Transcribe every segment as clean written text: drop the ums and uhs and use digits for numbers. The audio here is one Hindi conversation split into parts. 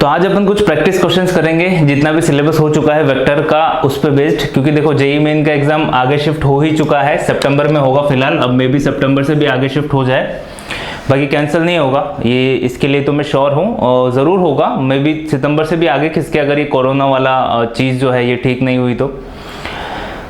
तो आज अपन कुछ प्रैक्टिस क्वेश्चंस करेंगे, जितना भी सिलेबस हो चुका है वेक्टर का उस पे बेस्ड, क्योंकि देखो जेईई मेन का एग्जाम आगे शिफ्ट हो ही चुका है, सितंबर में होगा फिलहाल, अब मे बी सितंबर से भी आगे शिफ्ट हो जाए, बाकी कैंसिल नहीं होगा ये, इसके लिए तो मैं श्योर हूँ और ज़रूर होगा, मे बी सितंबर से भी आगे खिसके, अगर ये कोरोना वाला चीज़ जो है ये ठीक नहीं हुई तो,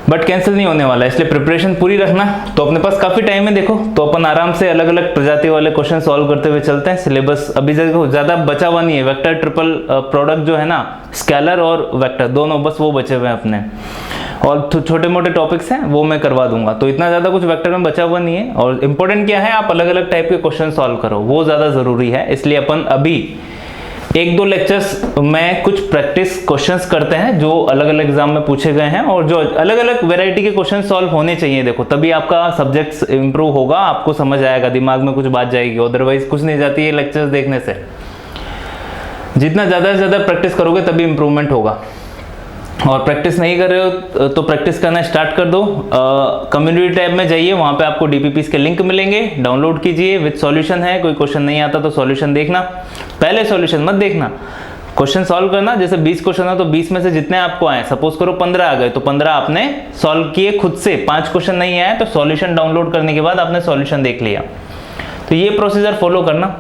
बट कैंसिल नहीं होने वाला है, इसलिए प्रिपरेशन पूरी रखना। तो अपने पास काफ़ी टाइम है देखो, तो अपन आराम से अलग अलग प्रजाति वाले क्वेश्चन सॉल्व करते हुए चलते हैं। सिलेबस अभी देखो ज़्यादा बचा हुआ नहीं है, वेक्टर ट्रिपल प्रोडक्ट जो है ना, स्केलर और वेक्टर दोनों बस वो बचे हुए हैं अपने, और छोटे मोटे टॉपिक्स हैं वो मैं करवा दूंगा, तो इतना ज़्यादा कुछ वेक्टर में बचा हुआ नहीं है। और इंपॉर्टेंट क्या है, आप अलग अलग टाइप के क्वेश्चन सॉल्व करो, वो ज़्यादा ज़रूरी है, इसलिए अपन अभी एक दो लेक्चर्स में कुछ प्रैक्टिस क्वेश्चंस करते हैं जो अलग अलग एग्जाम में पूछे गए हैं, और जो अलग अलग वैरायटी के क्वेश्चन सॉल्व होने चाहिए देखो, तभी आपका सब्जेक्ट इंप्रूव होगा, आपको समझ आएगा, दिमाग में कुछ बात जाएगी, अदरवाइज कुछ नहीं जाती है लेक्चर्स देखने से। जितना ज़्यादा से ज़्यादा प्रैक्टिस करोगे तभी इंप्रूवमेंट होगा, और प्रैक्टिस नहीं कर रहे हो तो प्रैक्टिस करना स्टार्ट कर दो। कम्युनिटी टैब में जाइए, वहाँ पे आपको डीपीपीस के लिंक मिलेंगे, डाउनलोड कीजिए, विद सॉल्यूशन है, कोई क्वेश्चन नहीं आता तो सॉल्यूशन देखना, पहले सॉल्यूशन मत देखना, क्वेश्चन सॉल्व करना। जैसे 20 क्वेश्चन है तो 20 में से जितने आपको आए, सपोज करो 15 आ गए तो 15 आपने सॉल्व किए खुद से, 5 क्वेश्चन नहीं आए तो सॉल्यूशन डाउनलोड करने के बाद आपने सॉल्यूशन देख लिया। तो ये प्रोसीजर फॉलो करना,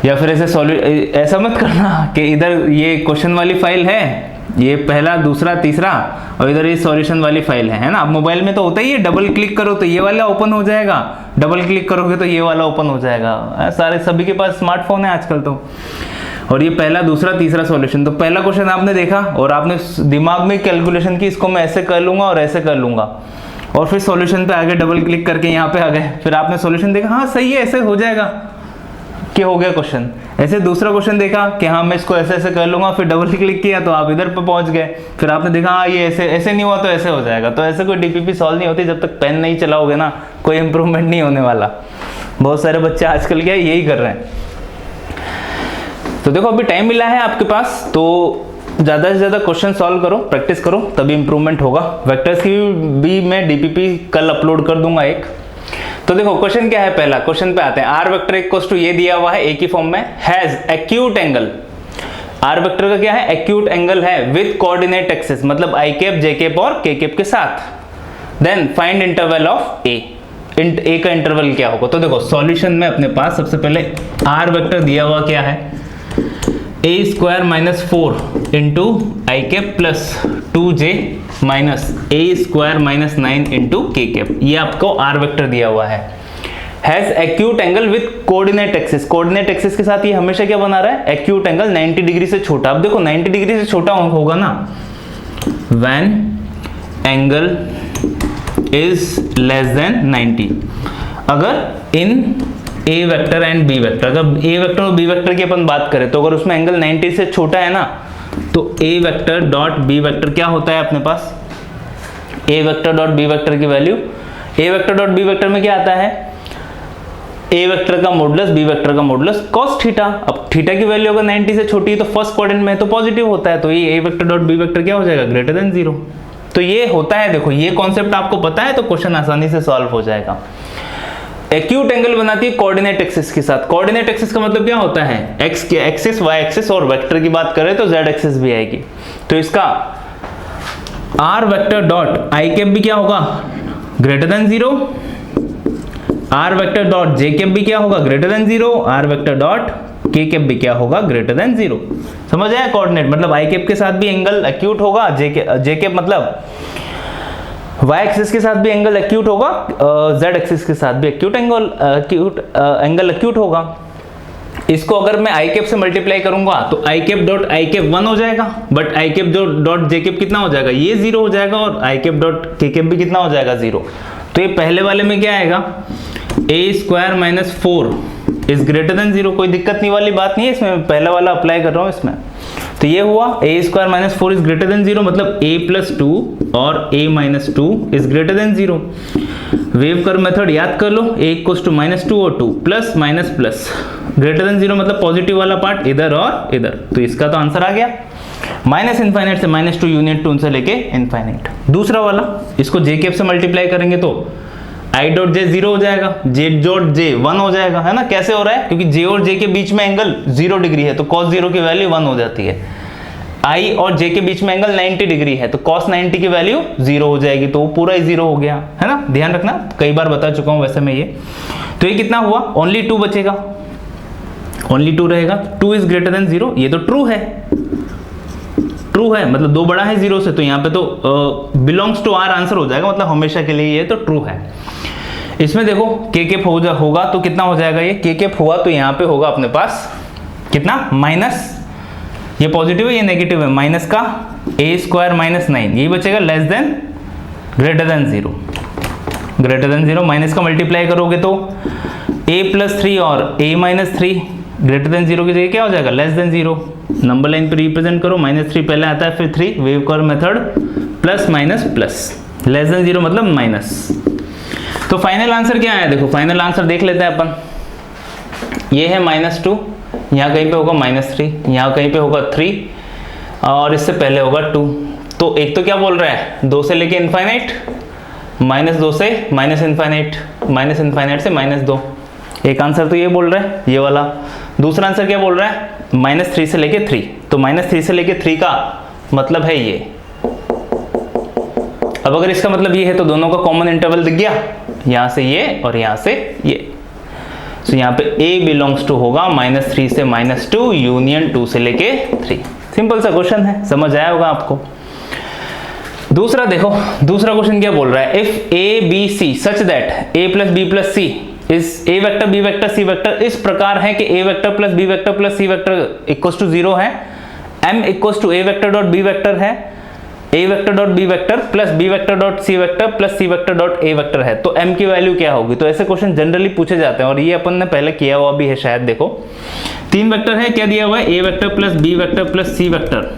या फिर ऐसा मत करना कि इधर ये क्वेश्चन वाली फाइल है, ये पहला दूसरा तीसरा, और इधर ये सॉल्यूशन वाली फाइल है ना। अब मोबाइल में तो होता ही है, डबल क्लिक करो तो ये वाला ओपन हो जाएगा, डबल क्लिक करोगे तो ये वाला ओपन हो जाएगा, सारे सभी के पास स्मार्टफोन है आजकल तो, और ये पहला दूसरा तीसरा सॉल्यूशन। तो पहला क्वेश्चन आपने देखा और आपने दिमाग में कैलकुलेशन की, इसको मैं ऐसे कर लूंगा और ऐसे कर लूंगा, और फिर सॉल्यूशन पे आगे डबल क्लिक करके यहाँ पे आ गए, फिर आपने सॉल्यूशन देखा, हाँ सही है, ऐसे हो जाएगा कि हो गया क्वेश्चन। ऐसे दूसरा क्वेश्चन देखा कि हाँ मैं इसको ऐसे ऐसे कर लूंगा, फिर डबल क्लिक किया तो आप इधर पे पहुंच गए, फिर आपने देखा हाँ ये ऐसे ऐसे नहीं हुआ तो ऐसे हो जाएगा। तो ऐसे कोई डीपीपी सॉल्व नहीं होती जब तक पेन नहीं चलाओगे ना, कोई इंप्रूवमेंट नहीं होने वाला। बहुत सारे बच्चे आजकल क्या यही कर रहे हैं। तो देखो अभी टाइम मिला है आपके पास, तो ज़्यादा से ज़्यादा क्वेश्चन सॉल्व करो, प्रैक्टिस करो, तभी इंप्रूवमेंट होगा। वेक्टर्स की भी मैं डीपीपी कल अपलोड कर दूंगा एक। तो देखो क्वेश्चन क्या है, पहला क्वेश्चन पे आते हैं। आर वेक्टर इक्वल्स टू ये दिया हुआ है एक ही फॉर्म में, has acute angle, R vector का क्या है, एक्यूट एंगल है विद कोऑर्डिनेट एक्सिस, मतलब आई कैप जे कैप और के कैप के साथ। देन फाइंड इंटरवल ऑफ ए, ए का इंटरवल क्या होगा। तो देखो सॉल्यूशन में अपने पास सबसे पहले आर वेक्टर दिया हुआ क्या है, ए स्क्वायर माइनस 4 इंटू आई कैप प्लस 2j माइनस ए स्क्वायर माइनस 9 इंटू के कैप, ये आपको आर वेक्टर दिया हुआ है। Has acute angle with coordinate axis, coordinate axis के साथ ये हमेशा क्या बना रहा है, एक्यूट एंगल 90 डिग्री से छोटा। अब देखो 90 डिग्री से छोटा होगा ना, when angle is less than 90, अगर इन ए वेक्टर एंड बी वेक्टर, अगर ए वेक्टर और बी वेक्टर की अपन बात करें तो अगर उसमें एंगल 90 से छोटा है ना, तो a vector dot B vector क्या होता है अपने पास, A vector dot B vector की वैल्यू, ए वेक्टर डॉट बी वेक्टर में क्या आता है, ए वेक्टर का मॉडुलस बी वेक्टर का मॉडुलस कॉस थीटा। अब थीटा की वैल्यू अगर 90 से छोटी है तो फर्स्ट क्वाड्रेंट में तो पॉजिटिव होता है, तो ये ए वेक्टर डॉट बी वेक्टर क्या हो जाएगा, ग्रेटर देन 0। तो ये होता है, देखो ये कॉन्सेप्ट आपको पता है तो क्वेश्चन आसानी से सॉल्व हो जाएगा। एक्यूट एंगल बनाती है कोऑर्डिनेट एक्सिस के साथ। कोऑर्डिनेट एक्सिस का मतलब क्या होता है, एक्स के एक्सिस, वाई एक्सिस, और वेक्टर की बात करें तो जेड एक्सिस भी आएगी। तो इसका R vector dot I cap भी क्या होगा, greater than 0, R vector dot J cap भी क्या होगा, greater than 0, R vector dot K cap भी क्या होगा, ग्रेटर देन 0। समझ आया, कोऑर्डिनेट मतलब आई कैप के साथ भी एंगल एक्यूट होगा, जे कैप मतलब y एक्सिस के साथ भी एंगल एक्यूट होगा, z एक्सिस के साथ भी एंगल एक्यूट होगा। इसको अगर मैं i कैप से मल्टीप्लाई करूंगा तो i cap dot i cap 1 हो जाएगा, but i cap dot j cap कितना हो जाएगा, ये 0 हो जाएगा, और i cap dot k cap भी कितना हो जाएगा, 0। तो ये पहले वाले में क्या आएगा, a square minus 4 is greater than 0, कोई दिक्कत नहीं वाली बात नहीं है इसमें, पहला वाला अप्लाई कर रहा हूँ इसमें। तो ये हुआ a square minus 4 is greater than 0, मतलब a प्लस 2 और a minus 2 is greater than 0। Wave curve method याद कर लो, a इक्वल्स टू माइनस 2 और 2 plus minus plus, greater than 0 मतलब पॉजिटिव वाला पार्ट इधर और इधर। तो इसका तो आंसर आ गया, माइनस इनफाइनाइट से माइनस 2, यूनिट 2 से लेके इनफाइनाइट। दूसरा वाला, इसको जे कैप से मल्टीप्लाई करेंगे तो आई डॉट जे 0 हो जाएगा, जे डॉट जे 1 हो जाएगा, है ना। कैसे हो रहा है, क्योंकि जे और जे के बीच में एंगल 0 डिग्री है तो cos 0 की वैल्यू 1 हो जाती है। आई और जे के बीच में एंगल 90 डिग्री है तो cos 90 की वैल्यू 0 हो जाएगी, तो वो पूरा ही 0 हो गया, है ना। ध्यान रखना, कई बार बता चुका हूं वैसे मैं ये। तो ये कितना हुआ, ओनली 2 बचेगा, ओनली 2 रहेगा। 2 इज ग्रेटर देन 0, ये तो ट्रू है, ट्रू है मतलब 2 बड़ा है 0 से, तो यहाँ पे तो बिलोंग्स टू आर आंसर हो जाएगा, मतलब हमेशा के लिए ये तो ट्रू है। इसमें देखो के केप होगा तो कितना हो जाएगा, ये के केप हुआ तो यहाँ पे होगा अपने पास कितना, माइनस, ये पॉजिटिव है ये नेगेटिव है, माइनस का ए स्क्वायर माइनस 9, यही बचेगा, less than greater than 0, greater than 0, minus का मल्टीप्लाई करोगे तो a प्लस 3 और a माइनस 3 ग्रेटर देन 0 की जगह क्या हो जाएगा, लेस देन 0। नंबर लाइन पे रिप्रेजेंट करो, -3 पहले आता है फिर 3, wave curve method, plus minus plus, less than 0 मतलब माइनस। तो फाइनल आंसर क्या है, देखो फाइनल आंसर देख लेते हैं अपन। ये है -2, यहाँ कहीं पे होगा -3, यहाँ कहीं पे होगा 3 और इससे पहले होगा 2। तो एक तो क्या बोल रहा है, 2 से लेके इनफाइनाइट, -2 से माइनस इनफाइनाइट से -2, एक आंसर तो ये बोल रहा है ये वाला। दूसरा आंसर क्या बोल रहा है, -3 से लेके 3, तो -3 से लेके 3 का मतलब है ये। अब अगर इसका मतलब ये है तो दोनों का कॉमन इंटरवल दिख गया, यहां से ये और यहां से ये। तो यहाँ पे a बिलोंग्स टू होगा -3 से -2 यूनियन 2 से लेके 3। सिंपल सा क्वेश्चन है, समझ आया होगा आपको। दूसरा देखो, दूसरा क्वेश्चन क्या बोल रहा है, if a b c such that a plus b plus c इस a vector b vector c vector इस प्रकार है कि a vector plus b vector plus c vector equals to 0 है, m equals to a vector dot b vector है, a vector dot b vector plus b vector dot c vector plus c vector dot a vector है, तो m की वैल्यू क्या होगी। तो ऐसे क्वेश्चन जनरली पूछे जाते हैं और ये अपन ने पहले किया हुआ भी है शायद। देखो 3 वेक्टर है, क्या दिया हुआ है, a vector plus b vector plus c vector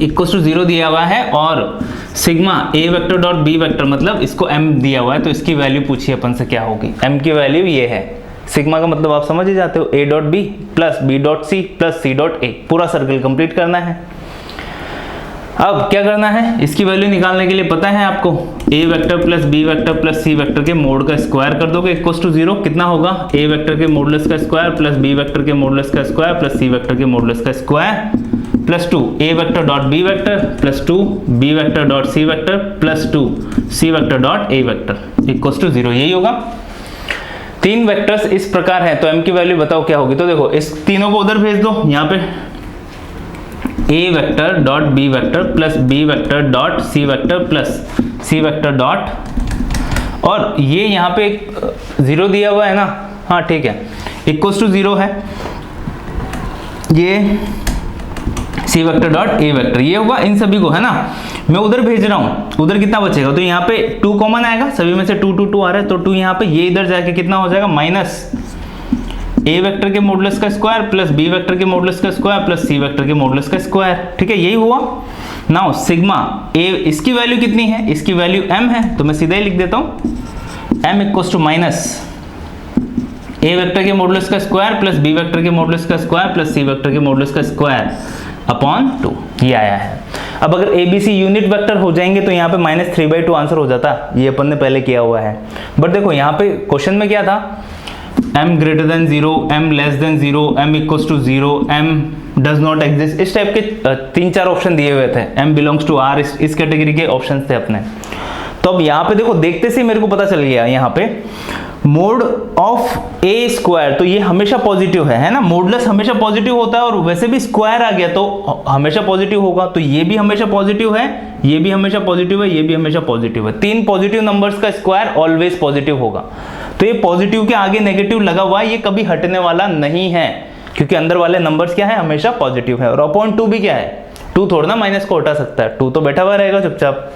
equals to 0 दिया हुआ है और sigma a vector dot b vector मतलब इसको m दिया हुआ है, तो इसकी वैल्यू पूछिए अपन से क्या होगी। m की वैल्यू ये है, सिग्मा का मतलब आप समझ ही जाते हो, a dot b plus b dot c plus c dot a, पूरा सर्कल कंप्लीट करना है। अब क्या करना है, इसकी वैल्यू निकालने के लिए पता है आपको, a vector plus b vector plus c vector के मोड का स्क्वायर कर दोगे इक्वल्स टू 0, कितना होगा, a वेक्टर के मॉडुलस का स्क्वायर प्लस b वेक्टर के मॉडुलस का स्क्वायर प्लस c वेक्टर के मॉडुलस का square plus 2 a vector dot b vector plus 2 b vector dot c vector plus 2 c vector dot a vector equals to 0, यही होगा। 3 वेक्टर्स इस प्रकार है, तो m की वैल्यू बताओ क्या होगी। तो देखो इस तीनों को उधर भेज दो, यहाँ पे a vector dot b vector plus b vector dot c vector plus c vector dot, और ये यहाँ पे 0 दिया हुआ है ना, हाँ ठीक है, इक्वल्स टू 0 है, ये c vector dot a vector, ये होगा इन सभी को, है ना। मैं उधर भेज रहा हूँ, उधर कितना बचेगा, तो यहाँ पे 2 कॉमन आएगा, सभी में से 2 2 2 आ रहा है, तो 2 यहाँ पे, ये इधर जाके कितना हो जाएगा, माइनस a वेक्टर के मॉडुलस का स्क्वायर प्लस b वेक्टर के मॉडुलस का स्क्वायर प्लस c वेक्टर के मॉडुलस का स्क्वायर, ठीक है, यही हुआ। नाउ सिग्मा a, इसकी वैल्यू कितनी है, इसकी वैल्यू m है, तो मैं सीधा ही लिख देता हूँ, m equals to minus a vector के मॉडुलस का स्क्वायर प्लस b वेक्टर के मॉडुलस का स्क्वायर प्लस c वेक्टर के मॉडुलस का स्क्वायर अपॉन 2, ये आया है। अब अगर a b c unit vector हो जाएंगे तो यहाँ पे -3/2 आंसर हो जाता, ये अपन ने पहले किया हुआ है। बट देखो यहाँ पे क्वेश्चन में क्या था, m greater than 0, m less than 0, m equals to 0, m does not exist, इस टाइप के 3-4 ऑप्शन दिए हुए थे, m बिलोंग्स टू r, इस कैटेगरी के ऑप्शन थे अपने। तो अब यहाँ पे देखो, देखते से मेरे को पता चल गया, यहाँ पे मोड ऑफ a स्क्वायर, तो ये हमेशा पॉजिटिव है ना, मॉडुलस हमेशा पॉजिटिव होता है, और वैसे भी स्क्वायर आ गया तो हमेशा पॉजिटिव होगा, तो ये भी हमेशा पॉजिटिव है, ये भी हमेशा पॉजिटिव है, ये भी हमेशा पॉजिटिव है। 3 पॉजिटिव नंबर्स का स्क्वायर ऑलवेज पॉजिटिव होगा, तो ये पॉजिटिव के आगे नेगेटिव लगा हुआ है, ये कभी हटने वाला नहीं है, क्योंकि अंदर वाले नंबर्स क्या है, हमेशा पॉजिटिव है। और अपॉन 2 भी क्या है, 2 थोड़ा ना माइनस को हटा सकता है, 2 तो बैठा हुआ रहेगा चुपचाप।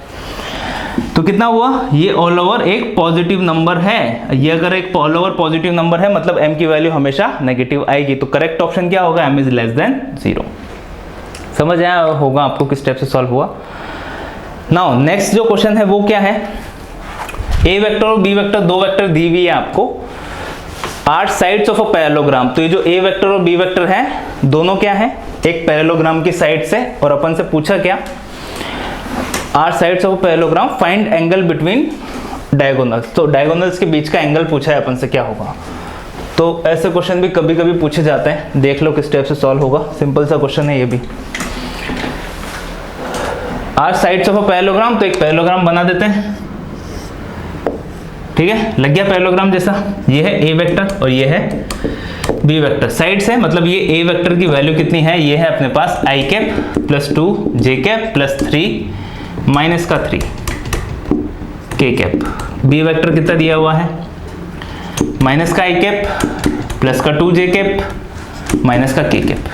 तो कितना हुआ, ये ऑल ओवर एक पॉजिटिव नंबर है, ये अगर एक ऑल ओवर पॉजिटिव नंबर है मतलब m की वैल्यू हमेशा नेगेटिव आएगी, तो करेक्ट ऑप्शन क्या होगा, m इज लेस देन 0। समझ आया होगा आपको किस टाइप से सॉल्व हुआ। नाउ नेक्स्ट जो क्वेश्चन है वो क्या है, a वेक्टर और b वेक्टर, 2 वेक्टर दी हुई है आपको, 8 साइड्स ऑफ अ पैरेललोग्राम। तो ये जो a वेक्टर और b वेक्टर है दोनों क्या है, एक पैरेललोग्राम की साइड से, और अपन से पूछा क्या, 8 sides of parallelogram, find angle between diagonals, तो डायगोनल्स के बीच का एंगल पूछा है अपन से क्या होगा। तो ऐसे क्वेश्चन भी कभी कभी पूछे जाते हैं, देख लो किस टाइप से सॉल्व होगा। सिंपल सा क्वेश्चन है ये भी। Are sides of a parallelogram, तो एक पैरेललोग्राम बना देते हैं, ठीक है, लग गया पैरेललोग्राम जैसा। ये है ए वेक्टर और ये है बी वेक्टर। साइड्स है मतलब ये ए वेक्टर की वैल्यू कितनी है, ये है अपने पास आई कैप प्लस 2 जे कैप प्लस 3 माइनस का 3 के कैप। बी वेक्टर कितना दिया हुआ है, माइनस का आई कैप प्लस का 2 जे कैप माइनस का के कैप।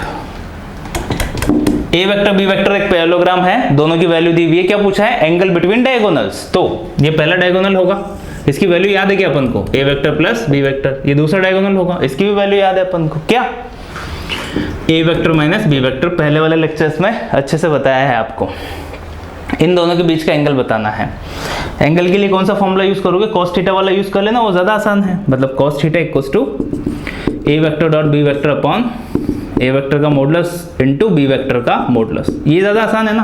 ए वेक्टर बी वेक्टर एक पैरेललोग्राम है, दोनों की वैल्यू दी हुई है। क्या पूछा है, एंगल बिटवीन डायगोनल्स। तो ये पहला डायगोनल होगा, इसकी वैल्यू याद है क्या अपन को, ए वेक्टर प्लस बी वेक्टर। ये दूसरा डायगोनल होगा, इसकी भी वैल्यू याद है अपन को, क्या, ए वेक्टर माइनस बी वेक्टर। पहले वाले लेक्चर्स में अच्छे से बताया है आपको। इन दोनों के बीच का एंगल बताना है। एंगल के लिए कौन सा फॉर्मूला यूज करोगे, कॉस थीटा वाला यूज कर लेना, वो ज्यादा आसान है। मतलब cos theta equals to A vector dot B vector upon A vector का मॉडुलस इनटू बी वेक्टर का मॉडुलस। ये ज्यादा आसान है ना,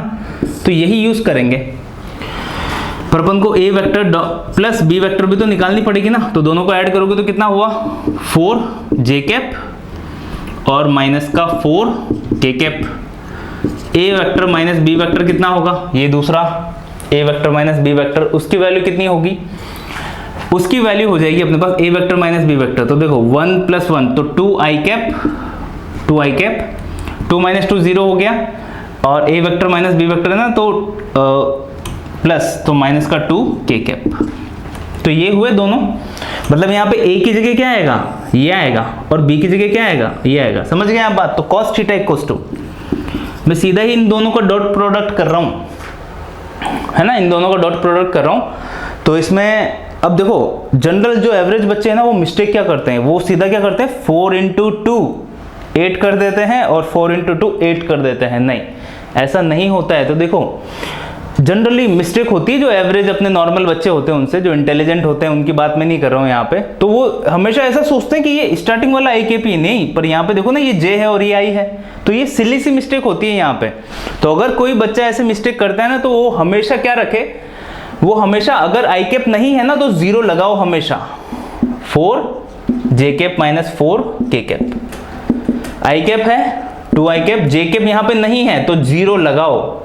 तो यही यूज करेंगे। पर अपन को ए वेक्टर प्लस बी वेक्टर भी तो निकालनी पड़ेगी ना, तो दोनों को ऐड करोगे तो कितना हुआ, 4 जे कैप और माइनस का 4 के कैप। ए वेक्टर माइनस बी वेक्टर कितना होगा, ये दूसरा ए वेक्टर माइनस बी वेक्टर, उसकी वैल्यू कितनी होगी, उसकी वैल्यू हो जाएगी अपने पास A vector minus B vector. तो देखो 1 प्लस 1 तो 2 आई कैप 2 माइनस 2 0 हो गया, और a vector minus B vector है ना, तो प्लस तो माइनस का 2 के कैप। तो ये हुए दोनों, मतलब यहाँ पे ए की जगह क्या आएगा, ये आएगा, और बी की जगह क्या आएगा, ये आएगा। समझ गए आप बात। तो कॉस थीटा इक्वल्स टू, मैं सीधा ही इन दोनों का डॉट प्रोडक्ट कर रहा हूँ, है ना, इन दोनों का डॉट प्रोडक्ट कर रहा हूँ। तो इसमें अब देखो, जनरल जो एवरेज बच्चे हैं ना, वो मिस्टेक क्या करते हैं, वो सीधा क्या करते हैं, 4 इंटू 2 8 कर देते हैं और 4 इंटू 2 8 कर देते हैं। नहीं, ऐसा नहीं होता है। तो देखो जनरली मिस्टेक होती है, जो एवरेज अपने नॉर्मल बच्चे होते हैं उनसे, जो इंटेलिजेंट होते हैं उनकी बात मैं नहीं कर रहा हूँ यहाँ पे। तो वो हमेशा ऐसा सोचते हैं कि ये स्टार्टिंग वाला आई के पी, नहीं, पर यहाँ पे देखो ना, ये जे है और ये आई है, तो ये सिली सी मिस्टेक होती है यहाँ पे। तो अगर कोई बच्चा ऐसे मिस्टेक करता है ना, तो वो हमेशा क्या रखे, वो हमेशा अगर आई कैप नहीं है ना, तो 0 लगाओ हमेशा, 4 जे कैप माइनस 4 के कैप। आई कैप है 2 आई कैप, जे कैप यहाँ पे नहीं है तो 0 लगाओ।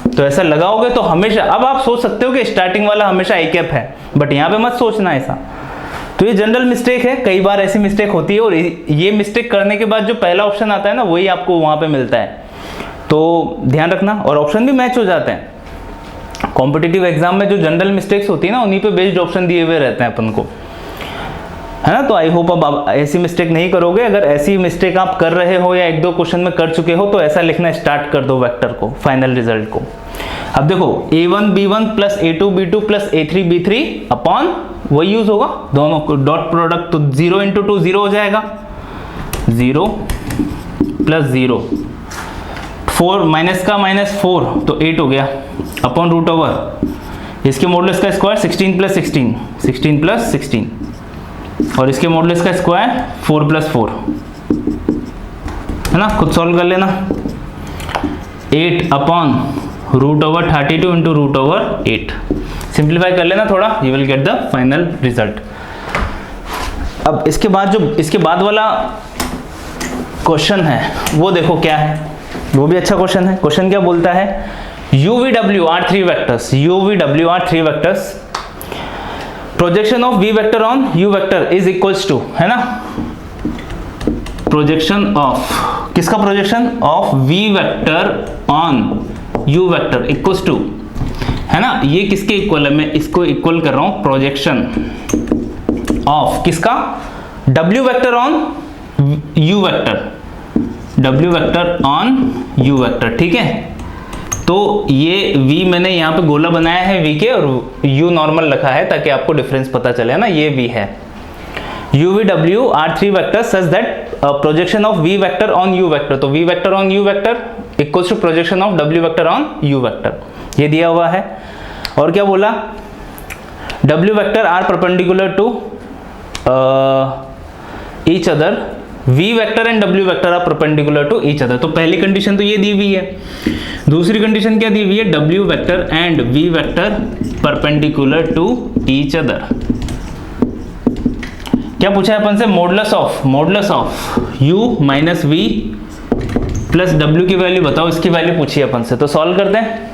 तो ऐसा लगाओगे तो हमेशा, अब आप सोच सकते हो कि स्टार्टिंग वाला हमेशा आई कैप है, बट यहाँ पे मत सोचना ऐसा। तो ये जनरल मिस्टेक है, कई बार ऐसी मिस्टेक होती है, और ये मिस्टेक करने के बाद जो पहला ऑप्शन आता है ना, वही आपको वहां पे मिलता है। तो ध्यान रखना, और ऑप्शन भी मैच हो जाते हैं। कॉम्पिटिटिव एग्जाम में जो जनरल मिस्टेक्स होती है ना, उन्हीं पे बेस्ड ऑप्शन दिए हुए रहते हैं अपन को, है ना। तो आई होप अब आप ऐसी मिस्टेक नहीं करोगे। अगर ऐसी मिस्टेक आप कर रहे हो या 1-2 क्वेश्चन में कर चुके हो, तो ऐसा लिखना स्टार्ट कर दो वेक्टर को, फाइनल रिजल्ट को। अब देखो a1 b1 plus a2 b2 plus a3 b3 upon, वही यूज होगा दोनों को, डॉट प्रोडक्ट। तो 0 इंटू 2 0 हो जाएगा, 0 प्लस 0, 4 माइनस का माइनस 4 तो 8 हो गया, अपॉन रूट ओवर इसके मॉडुलस का स्क्वायर 16 प्लस 16, 16 प्लस 16, और इसके मॉडुलस का स्क्वायर 4 प्लस 4, है ना। खुद सॉल्व कर लेना। 8 upon root over 32 into root over 8, simplify कर लेना थोड़ा, you will get the final result. अब इसके बाद जो इसके बाद वाला क्वेश्चन है, वो देखो क्या है, वो भी अच्छा क्वेश्चन है। क्वेश्चन क्या बोलता है, UVW are 3 vectors, UVW are 3 vectors, projection of V vector on U vector is equals to, है ना, प्रोजेक्शन ऑफ, किसका projection of V vector on U vector equals to, है ना। ये किसके इक्वल है, मैं इसको इक्वल कर रहा हूं, प्रोजेक्शन ऑफ किसका, W vector on U vector, W vector on U vector, ठीक है। तो ये V मैंने यहाँ पे गोला बनाया है V के, और U नॉर्मल रखा है ताकि आपको डिफरेंस पता चले ना, ये V है। UVW are 3 vectors such that projection of V vector on U vector, तो V vector on U vector equals to projection of W vector on U vector, ये दिया हुआ है। और क्या बोला, W vector are perpendicular to each other v vector and w vector are perpendicular to each other. तो पहली कंडीशन तो ये दी हुई है। दूसरी कंडीशन क्या दी हुई है, w vector and v vector perpendicular to each other. क्या पूछा है अपन से, modulus of u minus v plus w की वैल्यू बताओ, इसकी वैल्यू पूछी है अपन से। तो सॉल्व करते हैं।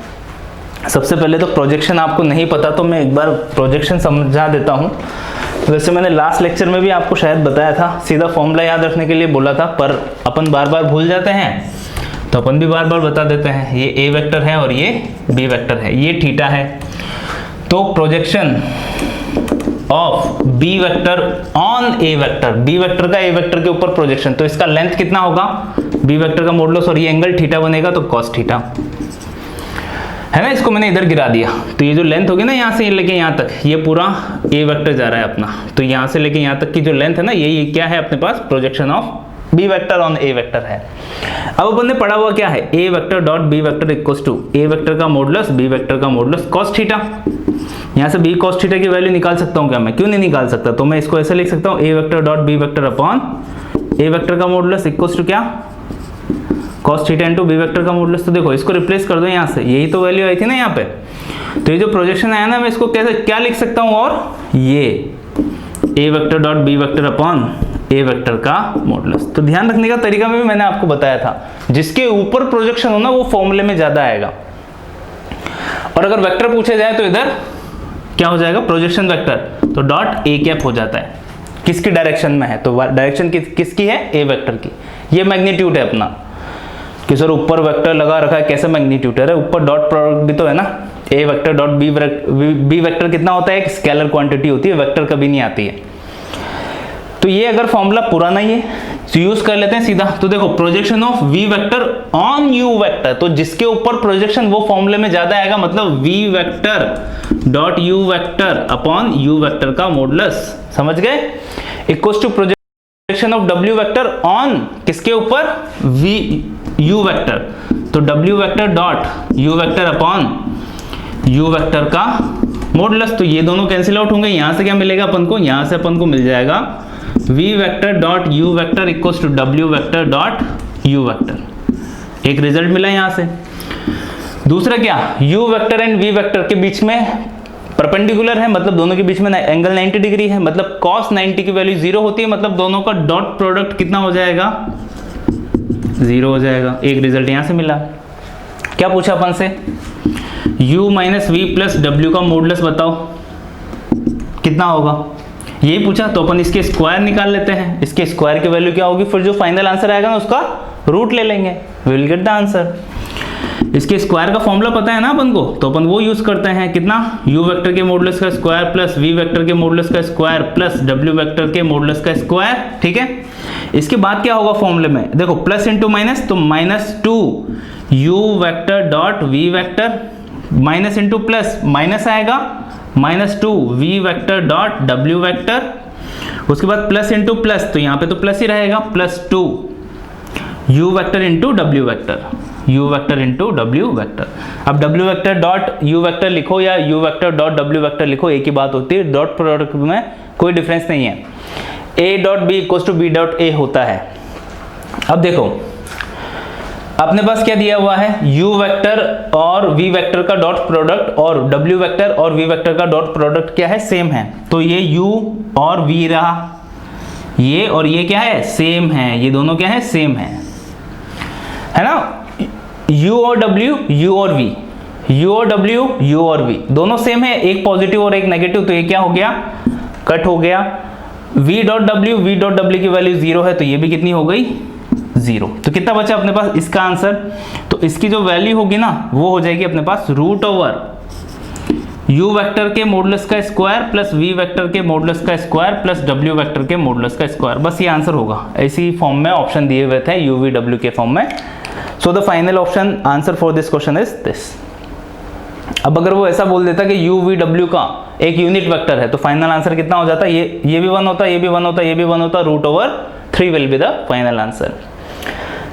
सबसे पहले तो प्रोजेक्शन आपको नहीं पता तो मैं एक बार प्रोजेक्शन समझा देता हूं। वैसे मैंने लास्ट लेक्चर में भी आपको शायद बताया था, सीधा फॉर्मूला याद रखने के लिए बोला था, पर अपन बार बार भूल जाते हैं तो अपन भी बार बार बता देते हैं। ये a वेक्टर है और ये b वेक्टर है, ये थीटा है। तो projection of b vector on a vector, b vector का a वेक्टर के ऊपर प्रोजेक्शन, तो इसका लेंथ कितना होगा, b वेक्टर का मॉडुलस, और ये एंगल थीटा बनेगा तो cos थीटा है ना। इसको मैंने इधर गिरा दिया तो ये जो लेंथ होगी ना, यहाँ से लेके यहाँ तक, ये पूरा a वेक्टर जा रहा है अपना, तो यहाँ से लेके यहाँ तक की जो लेंथ है ना, ये क्या है अपने पास, projection of b vector on a vector है। अब अपन ने पढ़ा हुआ क्या है, a vector dot b vector equals to a vector का मॉडुलस b वेक्टर का मॉडुलस cos थीटा। यहाँ से b cos थीटा की वैल्यू निकाल सकता हूँ क्या मैं, क्यों नहीं निकाल सकता, तो मैं इसको ऐसे लिख सकता हूँ, a vector dot b vector upon a vector का मॉडुलस इक्वल्स टू क्या, cos theta into b vector का मॉडुलस। तो देखो इसको रिप्लेस कर दो यहाँ से, यही तो वैल्यू आई थी ना यहाँ पे। तो ये जो प्रोजेक्शन आया ना, मैं इसको कैसे क्या लिख सकता हूँ, और ये a vector dot b vector upon a vector का मॉडुलस। तो ध्यान रखने का तरीका में भी मैंने आपको बताया था, जिसके ऊपर प्रोजेक्शन हो ना वो फॉर्मूले में ज्यादा आएगा। और अगर वेक्टर पूछे जाए तो इधर क्या हो जाएगा, प्रोजेक्शन वेक्टर, तो डॉट a कैप हो जाता है, किसकी डायरेक्शन में है, तो डायरेक्शन किसकी है, a वेक्टर की। ये मैग्नीट्यूड है अपना कि सर ऊपर वेक्टर लगा रखा है, कैसे मैग्नीट्यूड है, ऊपर डॉट प्रोडक्ट भी तो है ना, a vector dot b vector कितना होता है, एक स्केलर क्वांटिटी होती है, वेक्टर कभी नहीं आती है। तो ये अगर फॉर्मूला पुराना ही है तो यूज कर लेते हैं सीधा। तो देखो projection of v vector on u vector, तो जिसके ऊपर प्रोजेक्शन वो फॉर्मूले में ज्यादा आएगा, मतलब v vector dot u vector upon u vector का मॉडुलस, समझ गए, equals to projection of w vector on किसके ऊपर, u वेक्टर, तो w vector dot u vector upon u vector का मॉडुलस। तो ये दोनों कैंसिल आउट होंगे, यहां से क्या मिलेगा अपन को, यहां से अपन को मिल जाएगा v vector dot u vector equals to w vector dot u vector. एक रिजल्ट मिला यहां से। दूसरा क्या, u vector and v vector के बीच में परपेंडिकुलर है, मतलब दोनों के बीच में एंगल 90 डिग्री है, मतलब cos 90 की वैल्यू 0 होती है, मतलब दोनों का डॉट प्रोडक्ट कितना हो जाएगा, 0 हो जाएगा। एक रिजल्ट यहां से मिला। क्या पूछा अपन से, u minus v plus w का मॉडुलस बताओ कितना होगा, यही पूछा। तो अपन इसके स्क्वायर निकाल लेते हैं, इसके स्क्वायर की वैल्यू क्या होगी, फिर जो फाइनल आंसर आएगा ना उसका रूट ले लेंगे, we will get the answer. इसके स्क्वायर का फॉर्मूला पता है ना अपन को, तो अपन वो यूज करते हैं, कितना, u वेक्टर के मॉडुलस का स्क्वायर प्लस v वेक्टर के मॉडुलस का स्क्वायर प्लस w वेक्टर के मॉडुलस का स्क्वायर, ठीक है। इसके बाद क्या होगा फॉर्मूले में, देखो प्लस इंटू माइनस, तो minus 2 u vector dot v vector, minus into plus minus आएगा, minus 2 v vector dot w vector, उसके बाद प्लस इंटू प्लस, तो यहाँ पे तो प्लस ही रहेगा, plus 2 u vector into w vector, u vector into w vector. अब w vector dot u vector लिखो या u vector dot w vector लिखो, एक ही बात होती है, डॉट प्रोडक्ट में कोई डिफरेंस नहीं है। a dot b equals to b dot a होता है। अब देखो अपने पास क्या दिया हुआ है, u वेक्टर और v वेक्टर का डॉट प्रोडक्ट और w वेक्टर और v वेक्टर का डॉट प्रोडक्ट क्या है, सेम है। तो ये u और v रहा, ये और ये क्या है, सेम है, ये दोनों क्या है, सेम है ना। u और w, u और v, u और w, u और v दोनों सेम है, एक पॉजिटिव और एक नेगेटिव, तो ये क्या हो गया, कट हो गया। v डॉट w की वैल्यू 0 है, तो ये भी कितनी हो गई, 0। तो कितना बचा अपने पास इसका आंसर, तो इसकी जो वैल्यू होगी ना वो हो जाएगी अपने पास रूट ओवर u वेक्टर के मॉडुलस का स्क्वायर प्लस v वेक्टर के मॉडुलस का स्क्वायर प्लस w वेक्टर के मॉडुलस का स्क्वायर। बस ये आंसर होगा, ऐसी फॉर्म में ऑप्शन दिए हुए थे u v w के फॉर्म में। So the final option answer for this question is this. अब अगर वो ऐसा बोल देता कि u v w का एक यूनिट वेक्टर है, तो फाइनल आंसर कितना हो जाता, ये भी 1 होता, ये भी 1 होता, ये भी 1 होता, root over 3 will be the final answer.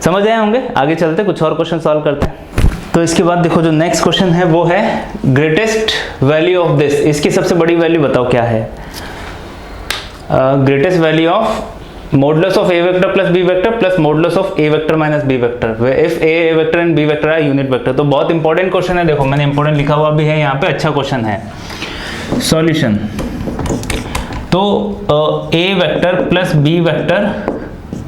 समझ आए होंगे। आगे चलते कुछ और क्वेश्चन सॉल्व करते हैं। तो इसके बाद देखो जो नेक्स्ट क्वेश्चन है वो है ग्रेटेस्ट वैल्यू ऑफ दिस, इसकी सबसे बड़ी वैल्यू बताओ क्या है। Greatest value of modulus of a vector plus b vector plus modulus of a vector minus b vector if a vector and b vector are unit vector। तो बहुत इंपॉर्टेंट क्वेश्चन है, देखो मैंने इंपॉर्टेंट लिखा हुआ भी है यहाँ पे, अच्छा क्वेश्चन है। सॉल्यूशन, तो a vector plus b vector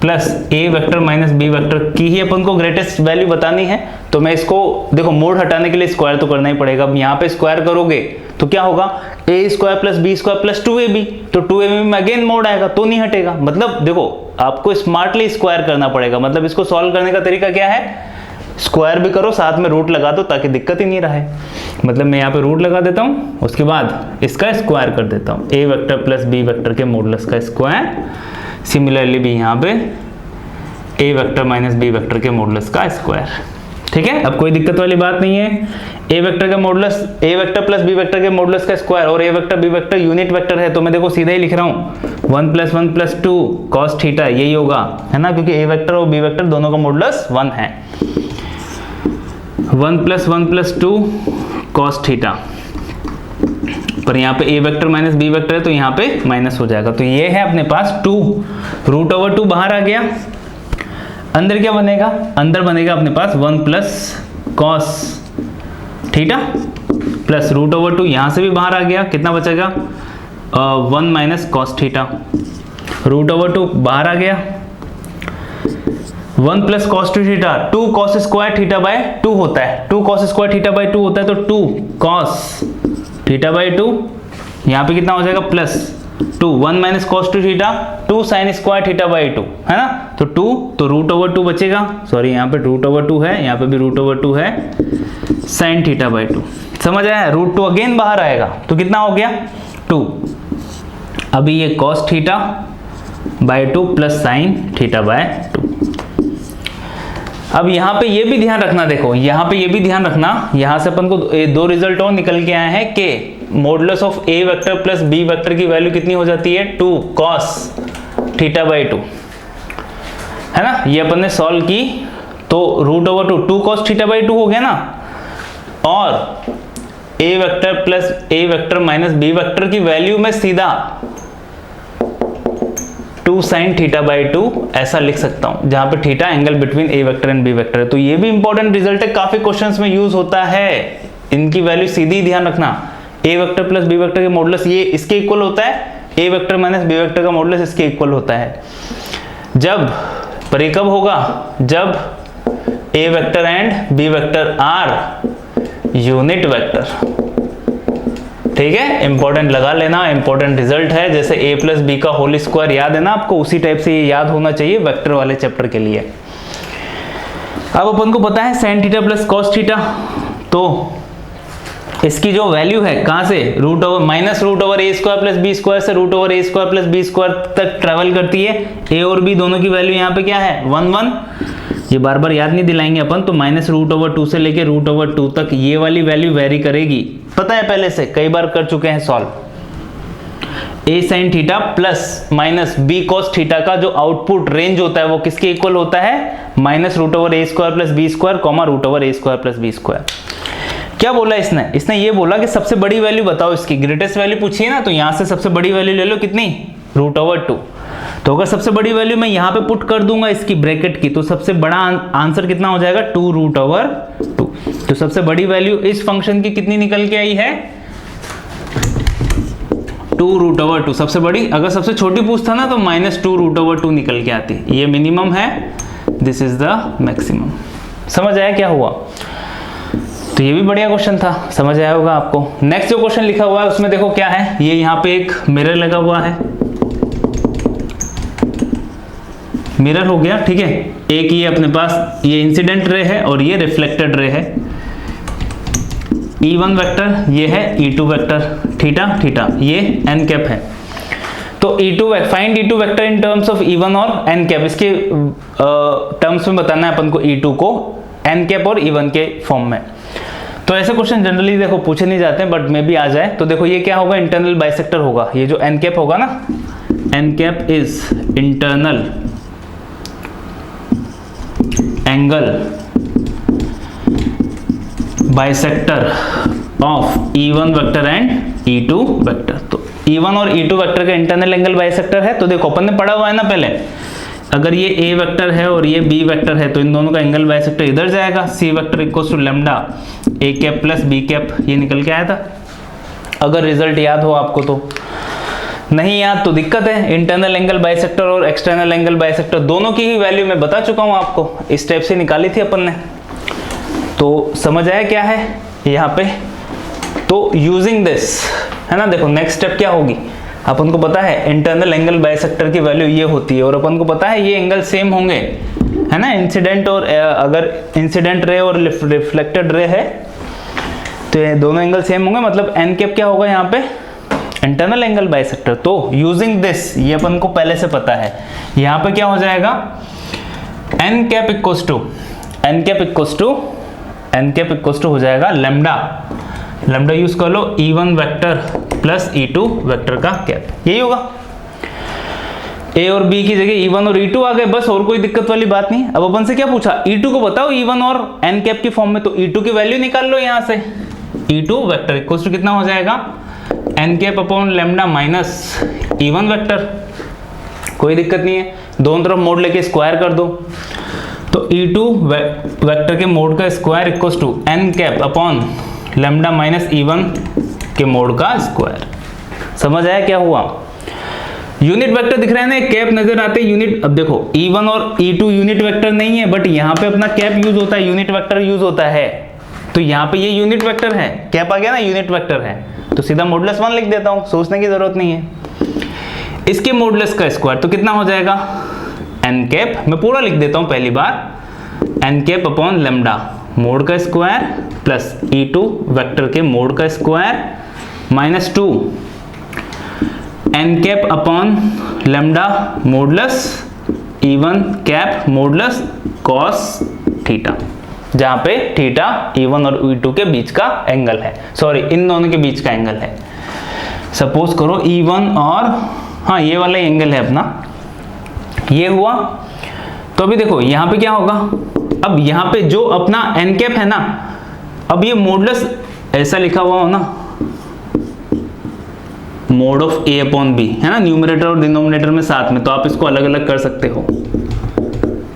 plus a vector minus b vector की ही अपन को ग्रेटेस्ट वैल्यू बतानी है। तो मैं इसको देखो मोड हटाने के लिए स्क्वायर तो करना ही पड़ेगा। अब यहाँ पे स्क्वायर करोगे तो क्या होगा, a square plus b square plus 2ab, तो 2ab में अगेन मोड आएगा तो नहीं हटेगा। मतलब देखो आपको स्मार्टली स्क्वायर करना पड़ेगा। मतलब इसको सॉल्व करने का तरीका क्या है, स्क्वायर भी करो साथ में रूट लगा दो ताकि दिक्कत ही नहीं रहे। मतलब मैं यहाँ पे रूट लगा देता हूँ, उसके बाद इसका स्क्वायर कर देता हूँ, a vector plus b vector के मॉडुलस का स्क्वायर। सिमिलरली भी यहाँ पे a vector minus b vector के मॉडुलस का स्क्वायर। ठीक है, अब कोई दिक्कत वाली बात नहीं है। a वेक्टर का modulus, a vector plus b vector के मॉडुलस का स्क्वायर, और a vector b vector unit vector है तो मैं देखो सीधा ही लिख रहा हूँ 1 प्लस 1 प्लस 2 कॉस थीटा, यही होगा है ना, क्योंकि a वेक्टर और b वेक्टर दोनों का मॉडुलस 1 है। 1 प्लस 2 कॉस थीटा, पर यहाँ पे a vector minus b vector है तो यहाँ पे माइनस हो जाएगा। तो ये है अपने पास 2 रूट ओवर 2 बाहर आ गया। अंदर क्या बनेगा, अंदर बनेगा अपने पास 1 plus cos theta plus root over 2, यहाँ से भी बाहर आ गया, कितना बचेगा 1 minus cos theta. Root over 2 बाहर आ गया, 1 plus cos 2 theta, 2 cos square theta by 2 होता है, 2 कॉस स्क्वायर थीटा बाय 2 होता है, तो 2 कॉस थीटा बाय 2, यहाँ पे कितना हो जाएगा plus 2, 1 minus cos 2 theta, 2 sine square theta by 2 है ना, तो 2, तो रूट ओवर 2 बचेगा, सॉरी यहाँ पे रूट ओवर 2 है, यहाँ पे भी रूट ओवर 2 है, साइन थीटा बाय 2। समझ आया, रूट 2 अगेन बाहर आएगा तो कितना हो गया 2। अभी ये cos theta by 2 plus sine theta by 2। अब यहाँ पे ये भी ध्यान रखना, देखो यहाँ पे ये भी ध्यान रखना, यहाँ से अपन को दो रिजल्ट और निकल के आए हैं कि modulus of a vector plus b vector की वैल्यू कितनी हो जाती है 2 cos थीटा बाई 2, है ना। ये अपन ने सॉल्व की तो root over 2 cos theta by 2 हो गया ना, और a vector plus a vector minus b vector की वैल्यू में सीधा 2 sin थीटा बाई 2 ऐसा लिख सकता हूं, जहां पे theta angle between a vector and b vector है। तो ये भी इंपॉर्टेंट रिजल्ट है, काफी क्वेश्चंस में यूज होता है, इनकी वैल्यू सीधी ध्यान रखना। a vector plus b vector के मॉडुलस ये इसके इक्वल होता है, a vector minus b vector का मॉडुलस इसके इक्वल होता है। जब पर ये कब होगा, जब a vector and b vector are unit vector. ठीक है, इंपॉर्टेंट लगा लेना, इंपॉर्टेंट रिजल्ट है। जैसे a प्लस बी का होल स्क्वायर याद है ना आपको, उसी टाइप से ये याद होना चाहिए वेक्टर वाले चैप्टर के लिए। अब अपन को पता है sine theta plus cos theta, तो इसकी जो वैल्यू है कहां से, root over minus root over a square plus b square से root over a square plus b square तक ट्रेवल करती है। ए और बी दोनों की वैल्यू यहाँ पे क्या है 1 1, ये बार बार याद नहीं दिलाएंगे अपन, तो माइनस रूट ओवर 2 से लेके रूट ओवर 2 तक ये वाली वैल्यू वेरी करेगी, पता है पहले से, कई बार कर चुके हैं solve. A sine theta plus minus b cos theta का जो आउटपुट रेंज होता है वो किसके इक्वल होता है, minus root over a square plus b square comma root over a square plus b square. क्या बोला इसने ये बोला कि सबसे बड़ी वैल्यू बताओ, इसकी ग्रेटेस्ट वैल्यू पूछिए ना, तो यहां से सबसे बड़ी वैल्यू ले लो, कितनी, रूट ओवर 2। तो अगर सबसे बड़ी वैल्यू मैं यहां पे पुट कर दूंगा इसकी ब्रैकेट की, तो सबसे बड़ा आंसर कितना हो जाएगा 2 रूट ओवर 2। तो सबसे बड़ी वैल्यू इस फंक्शन की कितनी निकल के आई है 2 रूट ओवर 2 सबसे बड़ी। अगर सबसे छोटी पूछता ना तो माइनस 2 रूट ओवर 2 निकल के आती, ये मिनिमम है, दिस इज द मैक्सिमम। समझ आया क्या हुआ, तो ये भी बढ़िया क्वेश्चन था, समझ आया होगा आपको। नेक्स्ट जो क्वेश्चन लिखा हुआ है उसमें देखो क्या है, ये यहाँ पे एक मिरर लगा हुआ है, मिरर हो गया, ठीक है। एक ये अपने पास ये इंसिडेंट रे है और ये रिफ्लेक्टेड रे है। E1 वेक्टर ये है, E2 वेक्टर थीटा थीटा ये n कैप है। तो E2 find E2 vector in terms of E1 और n कैप, इसके टर्म्स में बताना है अपन को E2 को n कैप और E1 के फॉर्म में। तो ऐसे क्वेश्चन जनरली देखो पूछे नहीं जाते हैं, बट मे भी आ जाए। तो देखो ये क्या होगा, इंटरनल बाइसेक्टर होगा, ये जो n कैप होगा ना, n cap is internal angle bisector of E1 vector and E2 vector. तो E1 और E2 वेक्टर का इंटरनल एंगल बाइसेक्टर है। तो देखो अपन ने पढ़ा हुआ है ना पहले, अगर ये A वेक्टर है और ये B वेक्टर है तो इन दोनों का एंगल बाइसेक्टर इधर जाएगा, C vector equals to lambda A cap plus B cap, ये निकल के आया था अगर रिजल्ट याद हो आपको। तो नहीं याद तो दिक्कत है। इंटरनल एंगल बाइसेक्टर और एक्सटर्नल एंगल बाइसेक्टर दोनों की ही वैल्यू मैं बता चुका हूं आपको, इस टाइप से निकाली थी अपन ने। तो समझ आया क्या है यहाँ पे। तो यूजिंग दिस है ना, देखो नेक्स्ट स्टेप क्या होगी, अपन को पता है इंटरनल एंगल बाइसेक्टर की वैल्यू ये होती है और अपन को पता है ये एंगल सेम होंगे, है ना। इंसिडेंट और अगर इंसिडेंट रे और रिफ्लेक्टेड रे है तो ये दोनों एंगल सेम होंगे, मतलब एन कैप क्या होगा यहाँ पे, इंटरनल एंगल बाइसेक्टर। तो यूजिंग दिस, ये अपन को पहले से पता है, यहाँ पे क्या हो जाएगा, एन कैप इक्वल्स टू हो जाएगा लैम्डा यूज कर लो E1 vector plus E2 vector का कैप, यही होगा। A और B की जगह E1 और E2 आ गए, बस और कोई दिक्कत वाली बात नहीं। अब अपन से क्या पूछा, E2 को बताओ E1 और n कैप की फॉर्म में, तो E2 की वैल्यू निकाल लो यहाँ से। E2 वेक्टर इक्वल्स टू कितना हो जाएगा, n cap upon lambda minus E1 vector, कोई दिक्कत नहीं है, दोनों तरफ मोड लेके स्क्वायर कर दो। तो E2 वेक्टर के मोड का square equals to n cap upon lambda minus E1 के मोड का स्क्वायर। समझ आया क्या हुआ। यूनिट वेक्टर दिख रहा है ना, कैप नजर आते हैं यूनिट। अब देखो E1 और E2 यूनिट वेक्टर नहीं है, बट यहाँ पे अपना कैप यूज होता है, यूनिट वेक्टर यूज होता है। तो यहाँ पे ये यूनिट वेक्टर है, कैप आ गया ना, यूनिट वेक्टर है, तो सीधा मॉडुलस 1 लिख देता हूँ, सोचने की जरूरत नहीं है। इसके मॉडुलस का स्क्वायर तो कितना हो जाएगा, n कैप, मैं पूरा लिख देता हूँ पहली बार, n cap upon lambda mode का स्क्वायर प्लस E2 वेक्टर के मोड का square minus 2 n cap upon lambda modulus E1 cap modulus cos theta, जहां पे थीटा E1 और E2 के बीच का एंगल है, सॉरी इन दोनों के बीच का एंगल है। सपोज करो E1 और हाँ ये वाला एंगल है अपना, ये हुआ। तो अभी देखो यहाँ पे क्या होगा, अब यहाँ पे जो अपना n कैप है ना, अब ये मॉडुलस ऐसा लिखा हुआ हो ना, mode of A upon B है ना, न्यूमरेटर और डिनोमिनेटर में साथ में, तो आप इसको अलग अलग कर सकते हो,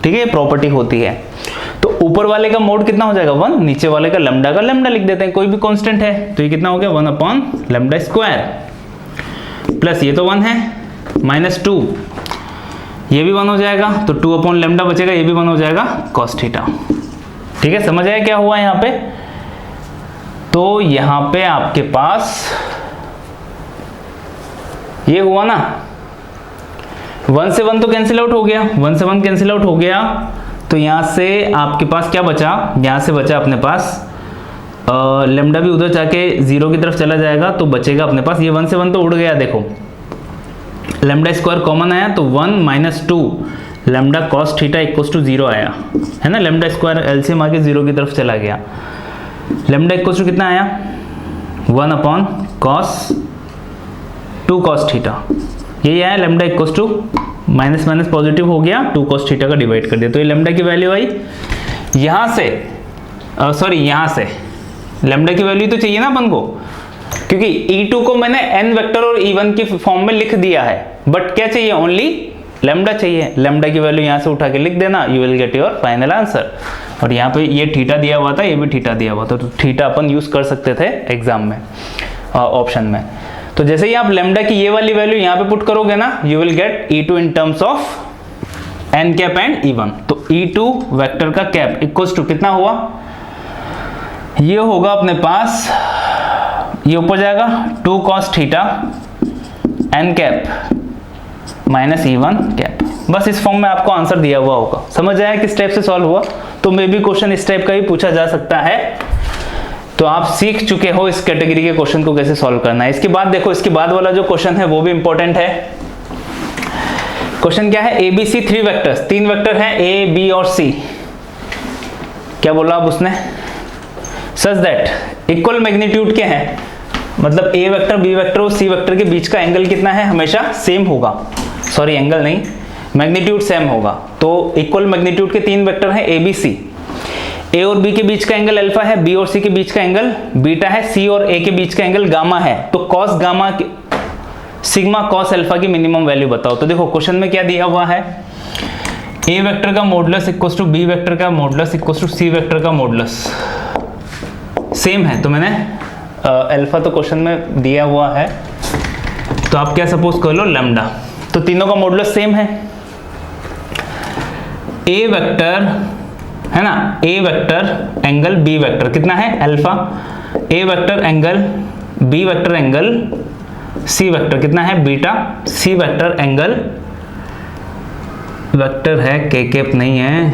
ठीक है, प्रॉपर्टी होती है। तो ऊपर वाले का मोड कितना हो जाएगा 1, नीचे वाले का लैम्डा का लैम्डा लिख देते हैं, कोई भी कांस्टेंट है, तो ये कितना हो गया 1 अपॉन लैम्डा स्क्वायर प्लस ये तो 1 है माइनस 2, ये भी 1 हो जाएगा, तो 2 अपॉन लैम्डा बचेगा, ये भी 1 हो जाएगा कॉस थीटा। ठीक है, समझ आया क्या हुआ यहाँ पे। तो यहाँ पे आपके पास ये हुआ ना, 1 से 1 तो कैंसिल आउट हो गया, 1 से 1 कैंसिल आउट हो गया, तो यहाँ से आपके पास क्या बचा, यहाँ से बचा अपने पास लैम्डा भी उधर जाके 0 की तरफ चला जाएगा, तो बचेगा अपने पास ये 1 से 1 तो उड़ गया, देखो लैम्डा स्क्वायर कॉमन आया तो 1 minus 2 lambda cos theta equals to 0 आया, है ना, लैम्डा स्क्वायर एलसीएम आके 0 की तरफ चला गया, लैम्डा इक्वल्स टू कितना आया 1 अपॉन कॉस 2 कॉस थीटा, यही आया lambda equals to minus minus positive हो गया, 2 cos थीटा का डिवाइड कर दिया, तो ये लैम्डा की वैल्यू आई। यहाँ से सॉरी यहाँ से लैम्डा की वैल्यू तो चाहिए ना अपन को, क्योंकि E2 को मैंने n वेक्टर और E1 की फॉर्म में लिख दिया है, बट क्या चाहिए, ओनली लैम्डा चाहिए। लैम्डा की वैल्यू यहाँ से उठा के लिख देना, you will get your final answer. और यहाँ पे ये थीटा दिया हुआ था, ये भी थीटा दिया हुआ था, तो थीटा अपन यूज कर सकते थे एग्जाम में ऑप्शन में। तो जैसे ही आप लैम्डा की ये वाली वैल्यू यहाँ पे पुट करोगे ना, you will gate E2 in terms of n cap and E1। तो E2 वेक्टर का कैप इक्वल्स टू कितना हुआ, ये होगा अपने पास, ये ऊपर जाएगा 2 cos theta n cap minus E1 cap. बस इस फॉर्म में आपको आंसर दिया हुआ होगा। समझ आया किस टाइप से सॉल्व हुआ। तो मे भी क्वेश्चन इस टाइप का ही पूछा जा सकता है। तो आप सीख चुके हो इस कैटेगरी के क्वेश्चन को कैसे सॉल्व करना है। इसके बाद देखो, इसके बाद वाला जो क्वेश्चन है वो भी इंपॉर्टेंट है। क्वेश्चन क्या है, ABC 3 वेक्टर्स, 3 वेक्टर हैं A, B और C। क्या बोला अब उसने, सच दैट इक्वल मैग्नीट्यूड के हैं, मतलब A वेक्टर B वेक्टर और C वेक्टर के बीच का एंगल कितना है, हमेशा सेम होगा। सॉरी एंगल नहीं, मैग्नीट्यूड सेम होगा। तो इक्वल मैग्नीट्यूड के 3 वेक्टर हैं A, B, C। A और B के बीच का एंगल अल्फा है, B और C के बीच का एंगल बीटा है, C और A के बीच का एंगल गामा है। तो cos gamma sigma cos alpha की मिनिमम वैल्यू बताओ। तो देखो क्वेश्चन में क्या दिया हुआ है, ए वेक्टर का modulus equals to b vector का modulus equals to c vector का मॉडुलस सेम है। तो मैंने अल्फा तो क्वेश्चन में दिया हुआ है, तो आप क्या सपोज कर लो लैम्डा, तो तीनों का मॉडुलस सेम है। ए वेक्टर है ना, a vector angle B vector कितना है alpha, a vector angle B vector angle c vector कितना है beta, c vector angle vector है के कैप नहीं है,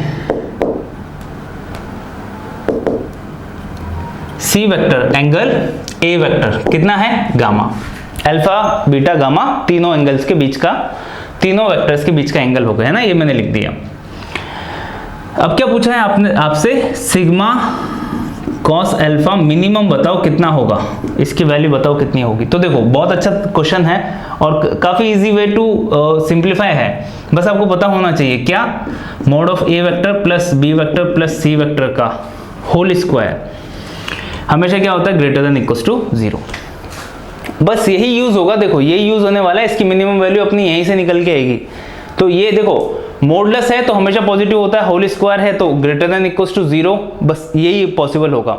सी वेक्टर एंगल ए वेक्टर कितना है गामा, अल्फा बीटा गामा तीनों एंगल्स के बीच का, तीनों वेक्टर्स के बीच का एंगल हो गया है ना, ये मैंने लिख दिया। अब क्या पूछा है आपने आपसे, सिग्मा कॉस अल्फा मिनिमम बताओ कितना होगा, इसकी वैल्यू बताओ कितनी होगी। तो देखो बहुत अच्छा क्वेश्चन है और काफी इजी वे टू सिंप्लीफाई है, बस आपको पता होना चाहिए क्या, mod of A vector plus B vector plus C vector का होल स्क्वायर हमेशा क्या होता है ग्रेटर देन इक्वल्स टू 0। बस यही यूज होगा, देखो ये यूज होने वाला है, इसकी मिनिमम वैल्यू अपनी यहीं से निकल के आएगी। तो ये देखो मॉडुलस है तो हमेशा पॉजिटिव होता है, होल स्क्वायर है तो ग्रेटर देन इक्वल्स टू 0, बस यही पॉसिबल होगा।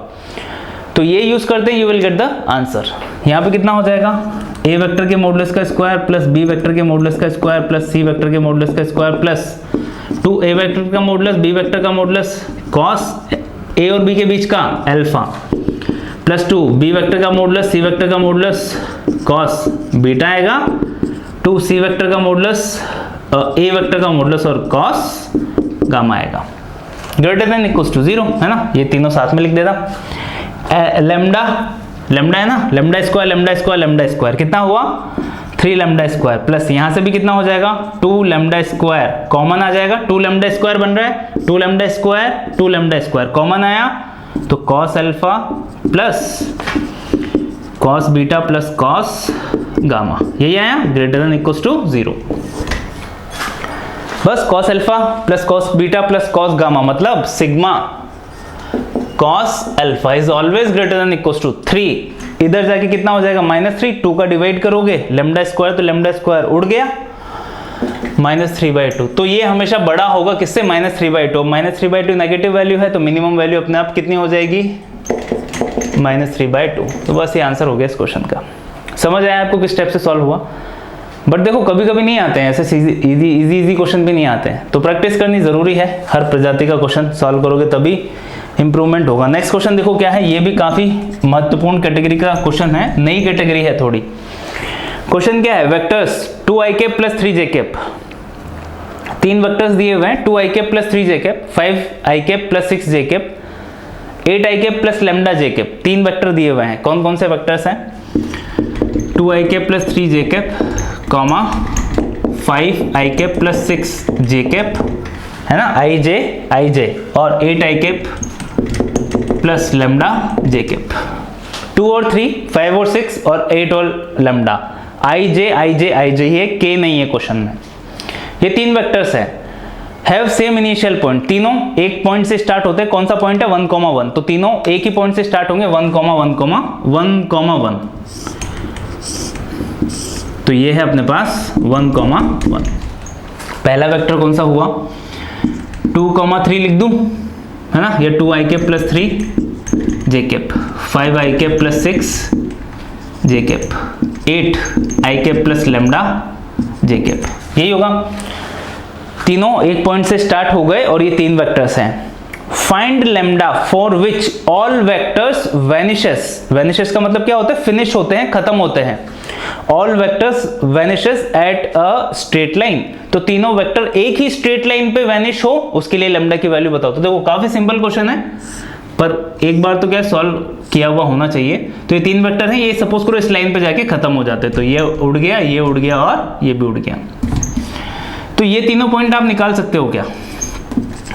तो ये यूज करते हैं, you will get the answer. यहाँ पे कितना हो जाएगा, ए वेक्टर के मॉडुलस का स्क्वायर प्लस बी वेक्टर के मॉडुलस का स्क्वायर प्लस सी वेक्टर के मॉडुलस का स्क्वायर प्लस 2 ए वेक्टर का मॉडुलस बी वेक्टर का मॉडुलस कॉस ए और बी के बीच का अल्फा प्लस 2 बी वेक्टर का मॉडुलस सी वेक्टर का मॉडुलस कॉस बीटा आएगा, 2 सी वेक्टर का मॉडुलस ए वेक्टर का मॉडुलस और कॉस गामा आएगा, ग्रेटर देन इक्वल्स टू 0 है ना, ये तीनों साथ में लिख देता। लैम्डा लैम्डा है ना, lambda square lambda square lambda square कितना हुआ 3 लैम्डा स्क्वायर प्लस यहाँ से भी कितना हो जाएगा 2 लैम्डा स्क्वायर, कॉमन आ जाएगा 2 लैम्डा स्क्वायर बन रहा है, 2 lambda square 2 lambda square common आया तो cos alpha plus cos beta plus cos gamma, यही आया ग्रेटर देन इक्वल्स टू 0। बस cos alpha plus cos beta plus cos gamma मतलब sigma cos alpha is always greater than equals to 3। इधर जाके कितना हो जाएगा -3, 2 का डिवाइड करोगे लैम्डा स्क्वायर तो लैम्डा स्क्वायर उड़ गया -3/2, तो ये हमेशा बड़ा होगा किससे -3/2। -3/2 नेगेटिव वैल्यू है तो मिनिमम वैल्यू अपने आप कितनी हो जाएगी -3/2। तो बस ये आंसर हो गया इस क्वेश्चन का। समझ आया आपको किस स्टेप से सॉल्व हुआ। बट देखो कभी कभी नहीं आते हैं ऐसे इजी क्वेश्चन भी नहीं आते हैं, तो प्रैक्टिस करनी जरूरी है, हर प्रजाति का क्वेश्चन सॉल्व करोगे तभी इंप्रूवमेंट होगा। नेक्स्ट क्वेश्चन देखो क्या है, ये भी काफी महत्वपूर्ण कैटेगरी का क्वेश्चन है, नई कैटेगरी है थोड़ी। क्वेश्चन क्या है, vectors 2i plus 3j, 3 vectors दिए हुए हैं 2i plus 3j, 5i plus 6j, 8i plus lambda j, 3 vector दिए हुए हैं। कौन कौन से वेक्टर्स हैं, 2i plus 3j comma 5i plus 6j है ना, i j और 8i प्लस लैम्डा j, 2 और 3 5 और 6 और 8 और लैम्डा, i j ये k नहीं है क्वेश्चन में। ये 3 वेक्टर्स है, हैव सेम इनिशियल पॉइंट, तीनों एक पॉइंट से स्टार्ट होते हैं। कौन सा पॉइंट है 1,1, तो तीनों एक ही पॉइंट से स्टार्ट होंगे 1,1,1,1। तो ये है अपने पास 1,1। पहला वेक्टर कौन सा हुआ 2,3 लिख दूं है ना, ये 2i plus 3j, 5i plus 6j, 8i plus lambda j, यही होगा। तीनों एक पॉइंट से स्टार्ट हो गए और ये 3 वेक्टर्स हैं। Find lambda for which all vectors vanishes, vanishes का मतलब क्या होता है फिनिश होते हैं, खत्म होते हैं। All vectors vanishes at a straight line, तो तीनों वेक्टर एक ही स्ट्रेट लाइन पे वैनिश हो, उसके लिए लैम्डा की वैल्यू बताओ। तो देखो काफी सिंपल क्वेश्चन है, पर एक बार तो क्या सॉल्व किया हुआ होना चाहिए। तो ये 3 वेक्टर हैं, ये सपोज करो इस लाइन पे जाके खत्म हो जाते, तो ये उड़ गया, ये उड़ गया और ये भी उड़ गया। तो ये तीनों पॉइंट आप निकाल सकते हो क्या,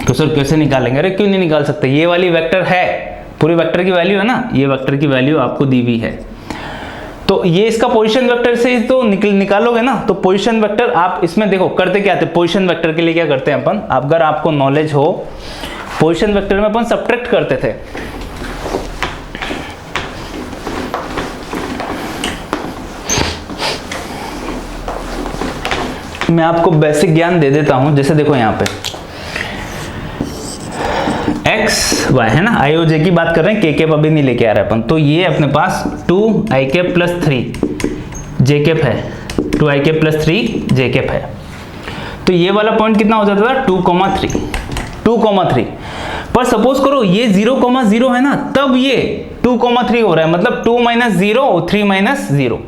तो सर कैसे निकालेंगे, अरे क्यों नहीं निकाल सकते, ये वाली वेक्टर है, पूरी वेक्टर की वैल्यू है ना, ये वेक्टर की वैल्यू आपको दी हुई है, तो ये इसका पोजीशन वेक्टर से तो निकालोगे ना। तो पोजीशन वेक्टर आप इसमें देखो करते क्या थे, पोजीशन वेक्टर के लिए क्या करते हैं अपन, अगर आपको नॉलेज हो, पोजीशन वेक्टर में अपन सब्ट्रैक्ट करते थे। मैं आपको बेसिक ज्ञान दे देता हूं। जैसे देखो यहाँ पे एक्स वाई है ना, आई और जे की बात कर रहे हैं, के कैप अभी नहीं लेके आ रहे अपन। तो ये अपने पास 2 आई कैप प्लस 3 जे कैप है, 2 आई कैप प्लस 3 जे कैप है। तो ये वाला पॉइंट कितना हो जाता था 2,3 पर सपोज करो ये 0,0 है ना, तब ये 2,3 हो रहा है, मतलब 2 - 0 और 3 - 0।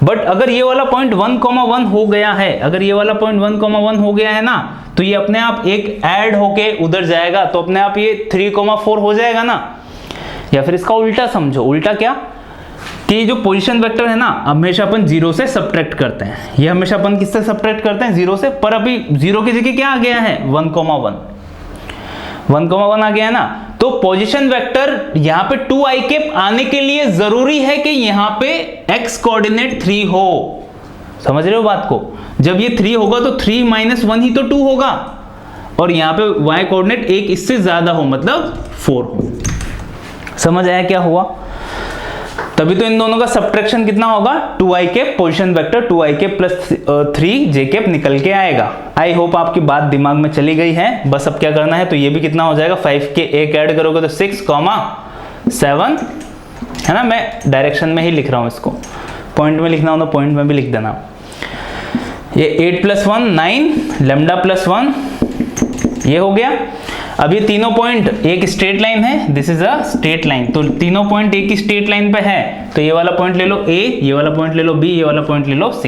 बट अगर ये वाला पॉइंट 1,1 हो गया है, अगर ये वाला पॉइंट 1,1 हो गया है ना, तो ये अपने आप एक ऐड होके उधर जाएगा, तो अपने आप ये 3,4 हो जाएगा ना। या फिर इसका उल्टा समझो, उल्टा क्या कि जो पोजीशन वेक्टर है ना, हमेशा अपन 0 से सब्ट्रैक्ट करते हैं। ये हमेशा अपन किससे सब्ट्रैक्ट करते हैं 0 से, पर अभी 0 की जगह क्या आ गया है 1,1 आ गया है ना। तो पोजीशन वेक्टर यहाँ पे 2 आई कैप आने के लिए जरूरी है कि यहाँ पे x कोऑर्डिनेट 3 हो। समझ रहे हो बात को? जब ये 3 होगा तो 3 - 1 ही तो 2 होगा, और यहाँ पे y कोऑर्डिनेट 1 इससे ज्यादा हो, मतलब 4 हो। समझ आया क्या हुआ? तभी तो इन दोनों का सब्ट्रैक्शन कितना होगा 2 आई कैप पोजीशन वेक्टर 2 आई कैप प्लस 3 जे कैप निकल के आएगा। आई होप आपकी बात दिमाग में चली गई है। बस अब क्या करना है, तो ये भी कितना हो जाएगा 5 के 1 ऐड करोगे तो 6,7 है ना। मैं डायरेक्शन में ही लिख रहा हूं, इसको पॉइंट में लिखना हो तो पॉइंट में भी लिख देना। ये 8 + 1 9 लैम्डा प्लस 1 ये हो गया। अब ये तीनों पॉइंट एक स्ट्रेट लाइन है, this is a straight line, तो तीनों पॉइंट एक ही स्ट्रेट लाइन पे है, तो ये वाला पॉइंट ले लो A, ये वाला पॉइंट ले लो B, ये वाला पॉइंट ले लो C।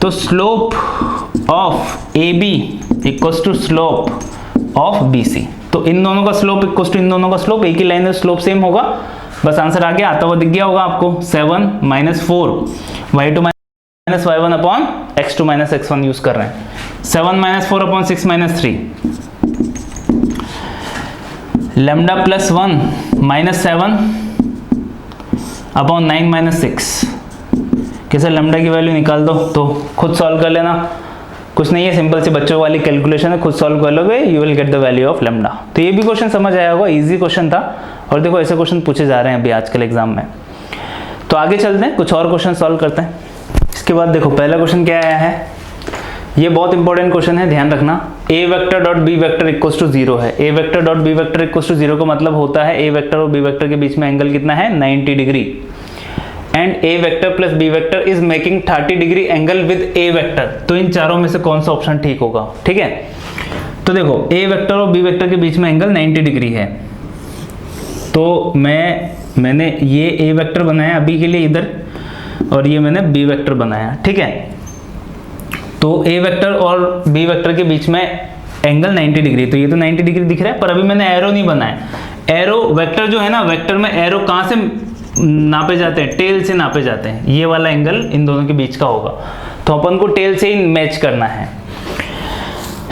तो slope of AB equals to slope of BC। तो इन दोनों का स्लोप इक्वल्स टू इन दोनों का स्लोप, एक ही लाइन में स्लोप सेम होगा। बस आंसर आगे आता हुआ दिख गया होगा आपको। 7 - 4 y2 - y1 upon x2 - x1 use कर रहे हैं। 7 - 4 अपॉन 6 - 3 लैम्डा प्लस 1 -7 अपॉन 9 - 6। कैसे लैम्डा की वैल्यू निकाल दो, तो खुद सॉल्व कर लेना, कुछ नहीं है, सिंपल से बच्चों वाली कैलकुलेशन है, खुद सॉल्व कर लोगे, you will get the value of lambda. तो ये भी क्वेश्चन समझ आया होगा, इजी क्वेश्चन था, और देखो ऐसे क्वेश्चन पूछे जा रहे हैं अभी आजकल एग्जाम में। तो आगे चलते हैं, कुछ और क्वेश्चन सॉल्व करते हैं। इसके बाद देखो पहला क्वेश्चन क्या आया है, ये बहुत इंपॉर्टेंट क्वेश्चन है, ध्यान रखना। a vector dot b vector equals to 0 है। a vector dot b vector equals to 0 का मतलब होता है a वेक्टर और b वेक्टर के बीच में एंगल कितना है 90 degree, and a vector plus b vector is making 30 degree angle with a vector. तो इन चारों में से कौन सा ऑप्शन ठीक होगा? ठीक है, तो देखो a वेक्टर और b वेक्टर के बीच में एंगल 90 डिग्री है, तो मैंने ये a वेक्टर बनाया अभी के लिए इधर, और ये मैंने b वेक्टर बनाया। ठीक है, तो a वेक्टर और b वेक्टर के बीच में एंगल 90 डिग्री, तो ये तो 90 डिग्री दिख रहा है, पर अभी मैंने एरो नहीं बनाया। एरो वेक्टर जो है ना, वेक्टर में एरो कहाँ से नापे जाते हैं? टेल से नापे जाते हैं। ये वाला एंगल इन दोनों के बीच का होगा, तो अपन को टेल से ही मैच करना है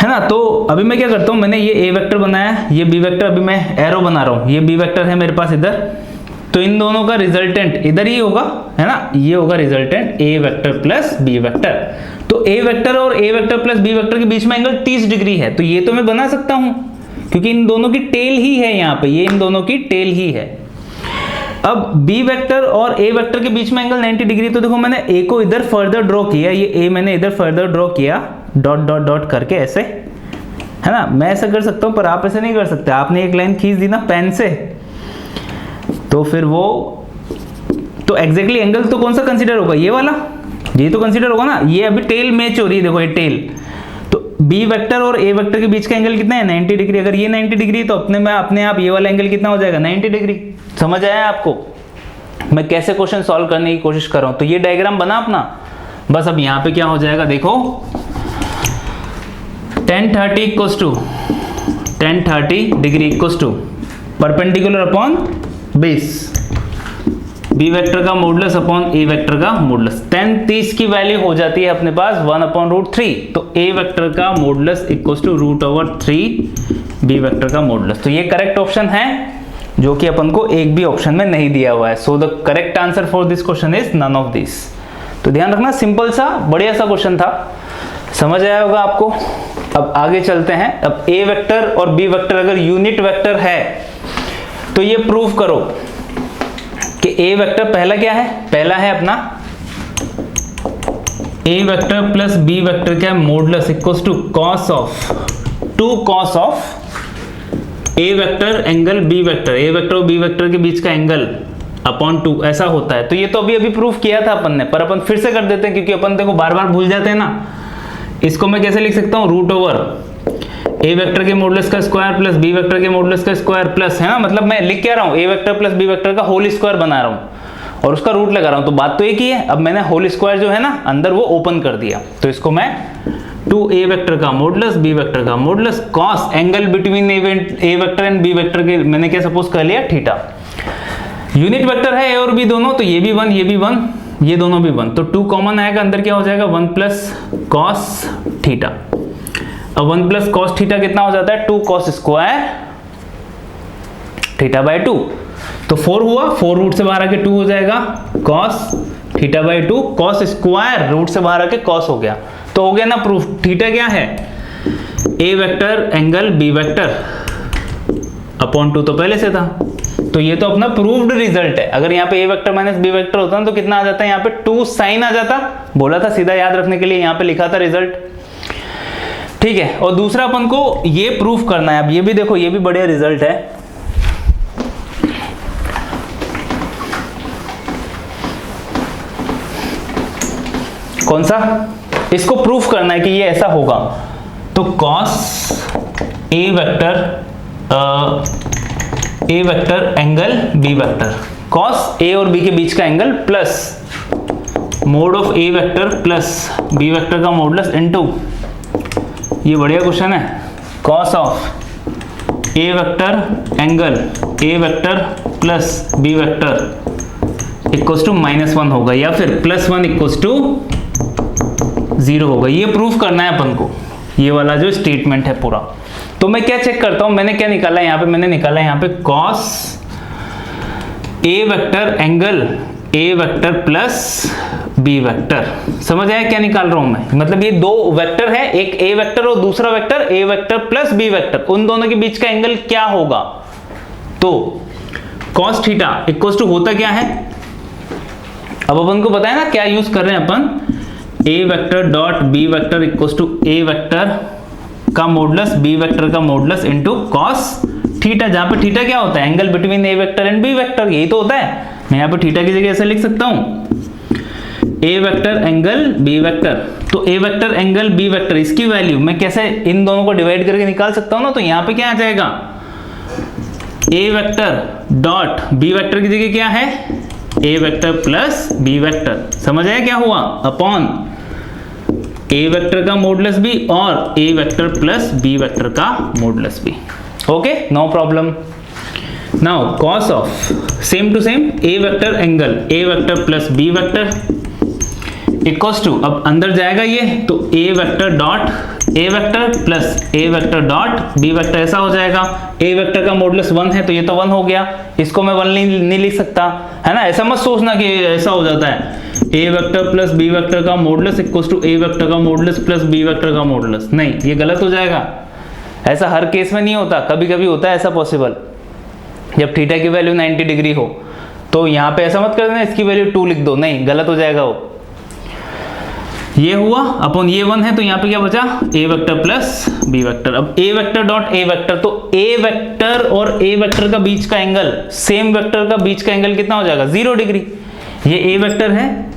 ना। तो अभी मैं क्या करता हूँ, मैंने ये a वेक्टर बनाया, ये b वेक्टर, अभी मैं एरो बना रहा हूँ, ये b वेक्टर है मेरे पास इधर, तो इन दोनों का रिजल्टेंट इधर ही होगा, है ना, ये होगा resultant a vector plus b vector. तो a वेक्टर और a vector plus b vector के बीच में एंगल 30 डिग्री है, तो ये तो मैं बना सकता हूं क्योंकि इन दोनों की टेल ही है यहाँ पे, ये इन दोनों की टेल ही है। अब b वेक्टर और a वेक्टर के बीच में एंगल 90 डिग्री, तो देखो मैंने a को इधर फर्दर ड्रॉ किया, ये a मैंने इधर फर्दर ड्रॉ किया डॉट डॉट डॉट करके ऐसे, है ना। मैं ऐसा कर सकता हूं, पर आप ऐसे नहीं कर सकते। आपने एक लाइन खींच दी ना पेन से, तो फिर वो तो एग्जैक्टली एंगल तो कौन सा कंसीडर होगा? ये वाला, ये तो कंसीडर होगा ना। ये अभी टेल मैच हो रही है, देखो ये टेल, तो b वेक्टर और a वेक्टर के बीच का एंगल कितना है 90 डिग्री। अगर ये 90 डिग्री तो अपने आप ये वाला एंगल कितना हो जाएगा 90 डिग्री। समझ आया आपको मैं कैसे क्वेश्चन सॉल्व करने की कोशिश कर रहा हूं? तो ये डायग्राम बना अपना। बस अब यहाँ पे क्या हो जाएगा, देखो tan 30 equals to tan 30 degree equals to perpendicular upon base, b vector का मॉडुलस अपॉन a वेक्टर का मॉडुलस। tan 30 की वैल्यू हो जाती है अपने पास 1/√3, तो a वेक्टर का modulus equals to √3 b vector का मॉडुलस। तो ये करेक्ट ऑप्शन है, जो कि अपन को एक भी ऑप्शन में नहीं दिया हुआ है। So the correct answer for this question is none of this. तो ध्यान रखना, सिंपल सा बढ़िया सा क्वेश्चन था, समझ आया होगा आपको। अब आगे चलते हैं। अब a वेक्टर और b वेक्टर अगर यूनिट वेक्टर है तो ये प्रूव करो कि a वेक्टर पहला क्या है, पहला है अपना A vector plus B vector क्या है, modulus equals to cos of 2 cos of A vector angle B vector, A vector और बी वेक्टर के बीच का एंगल अपॉन 2 ऐसा होता है। तो ये तो अभी प्रूफ किया था अपन ने, पर अपन फिर से कर देते हैं क्योंकि अपन देखो बार बार भूल जाते हैं ना। इसको मैं कैसे लिख सकता हूँ, रूट ओवर ए वेक्टर के मॉडुलस का स्क्वायर प्लस बी वेक्टर के मॉडुलस का स्क्वायर प्लस, है ना, मतलब मैं लिख क्या रहा हूँ, ए वेक्टर प्लस बी वेक्टर का होल स्क्वायर बना रहा हूँ और उसका रूट लगा रहा हूँ। तो बात तो एक ही है। अब मैंने होल स्क्वायर जो है ना अंदर वो ओपन कर दिया, तो इसको मैं 2a वेक्टर का मॉडुलस बी वेक्टर का modulus cos angle between A vector and B vector के मैंने क्या सपोज कर लिया, थीटा। यूनिट वेक्टर है ए और बी दोनों, तो ये भी 1 ये भी 1, ये दोनों भी 1, तो 2 कॉमन आएगा, अंदर क्या हो जाएगा 1 प्लस कॉस थीटा। अब 1 प्लस कॉस थीटा कितना हो जाता है, 2 कॉस स्क्वायर थीटा बाई 2। तो 4 हुआ, 4 रूट से बाहर आके 2 हो जाएगा cos theta by 2, cos square root से बाहर आके कॉस हो गया। तो हो गया ना प्रूफ। थीटा क्या है, ए vector angle B vector upon 2 तो पहले से था, तो ये तो अपना प्रूव्ड रिजल्ट है। अगर यहाँ पे ए वेक्टर माइनस बी वेक्टर होता ना तो कितना आ जाता है, यहाँ पे 2 साइन आ जाता, बोला था सीधा याद रखने के लिए, यहाँ पे लिखा था रिजल्ट, ठीक है। और दूसरा अपन को ये प्रूफ करना है, अब ये भी देखो ये भी बढ़िया रिजल्ट है। कौन सा, इसको प्रूफ करना है कि ये ऐसा होगा। तो cos A vector angle B vector, cos a और बी के बीच का angle plus mod of A vector plus B vector का मॉडुलस इनटू, ये बढ़िया क्वेश्चन है, cos of A vector angle A vector plus B vector equals to -1 होगा, या फिर +1 इक्वल्स टू 0 होगा। ये प्रूफ करना है अपन को, ये वाला जो स्टेटमेंट है पूरा। तो मैं क्या चेक करता हूं, मैंने क्या निकाला है यहाँ पे, मैंने निकाला है यहाँ पे कॉस ए वेक्टर एंगल ए वेक्टर प्लस बी वेक्टर। समझ आया क्या निकाल रहा हूं मैं, मतलब ये दो वेक्टर है, एक ए वेक्टर और दूसरा vector A vector plus B vector, उन दोनों के बीच का एंगल क्या होगा। तो कॉस थीटा इक्वल्स टू होता क्या है, अब अपन को पता है ना क्या यूज कर रहे हैं अपन, a vector dot B vector equals to A vector का मॉडुलस बी वेक्टर का मॉडुलस इनटू कॉस थीटा, जहां पे थीटा क्या होता है, angle between A vector and B vector, यही तो होता है। मैं यहाँ पे थीटा की जगह ऐसे लिख सकता हूं, ए वेक्टर एंगल बी वेक्टर। तो a vector angle B vector, इसकी वैल्यू मैं कैसे इन दोनों को डिवाइड करके निकाल सकता हूं ना, तो यहाँ पे क्या आ जाएगा, a vector dot B vector की जगह क्या है, ए वेक्टर प्लस बी वेक्टर। समझ आया क्या हुआ, अपॉन ए वेक्टर का मॉडुलस बी और a vector plus B vector का modulus b. Okay, no problem. Now cos of same to same a vector angle A vector plus B vector equals to, अब अंदर जाएगा ये, तो a vector dot a vector plus a vector dot B vector, ऐसा हो जाएगा। ए वेक्टर का मॉडुलस 1 है तो ये तो 1 हो गया, इसको मैं 1 नहीं लिख सकता, है ना। ऐसा मत सोचना कि ऐसा हो जाता है, ए वेक्टर प्लस बी वेक्टर का modulus equals to A vector का मॉडुलस प्लस बी वेक्टर का मॉडुलस, नहीं, ये गलत हो जाएगा। ऐसा हर केस में नहीं होता, कभी कभी होता है ऐसा पॉसिबल, जब थीटा की वैल्यू 90 डिग्री हो। तो यहाँ पे ऐसा मत कर देना इसकी वैल्यू 2 लिख दो, नहीं, गलत हो जाएगा वो। ये हुआ अपन ये 1 है तो यहाँ पे क्या बचा, ए वेक्टर प्लस बी वेक्टर। अब ए वेक्टर डॉट ए वेक्टर, तो ए वेक्टर और ए वेक्टर का बीच का एंगल, सेम वेक्टर का बीच का एंगल कितना हो जाएगा, 0 डिग्री। ये ए वेक्टर है,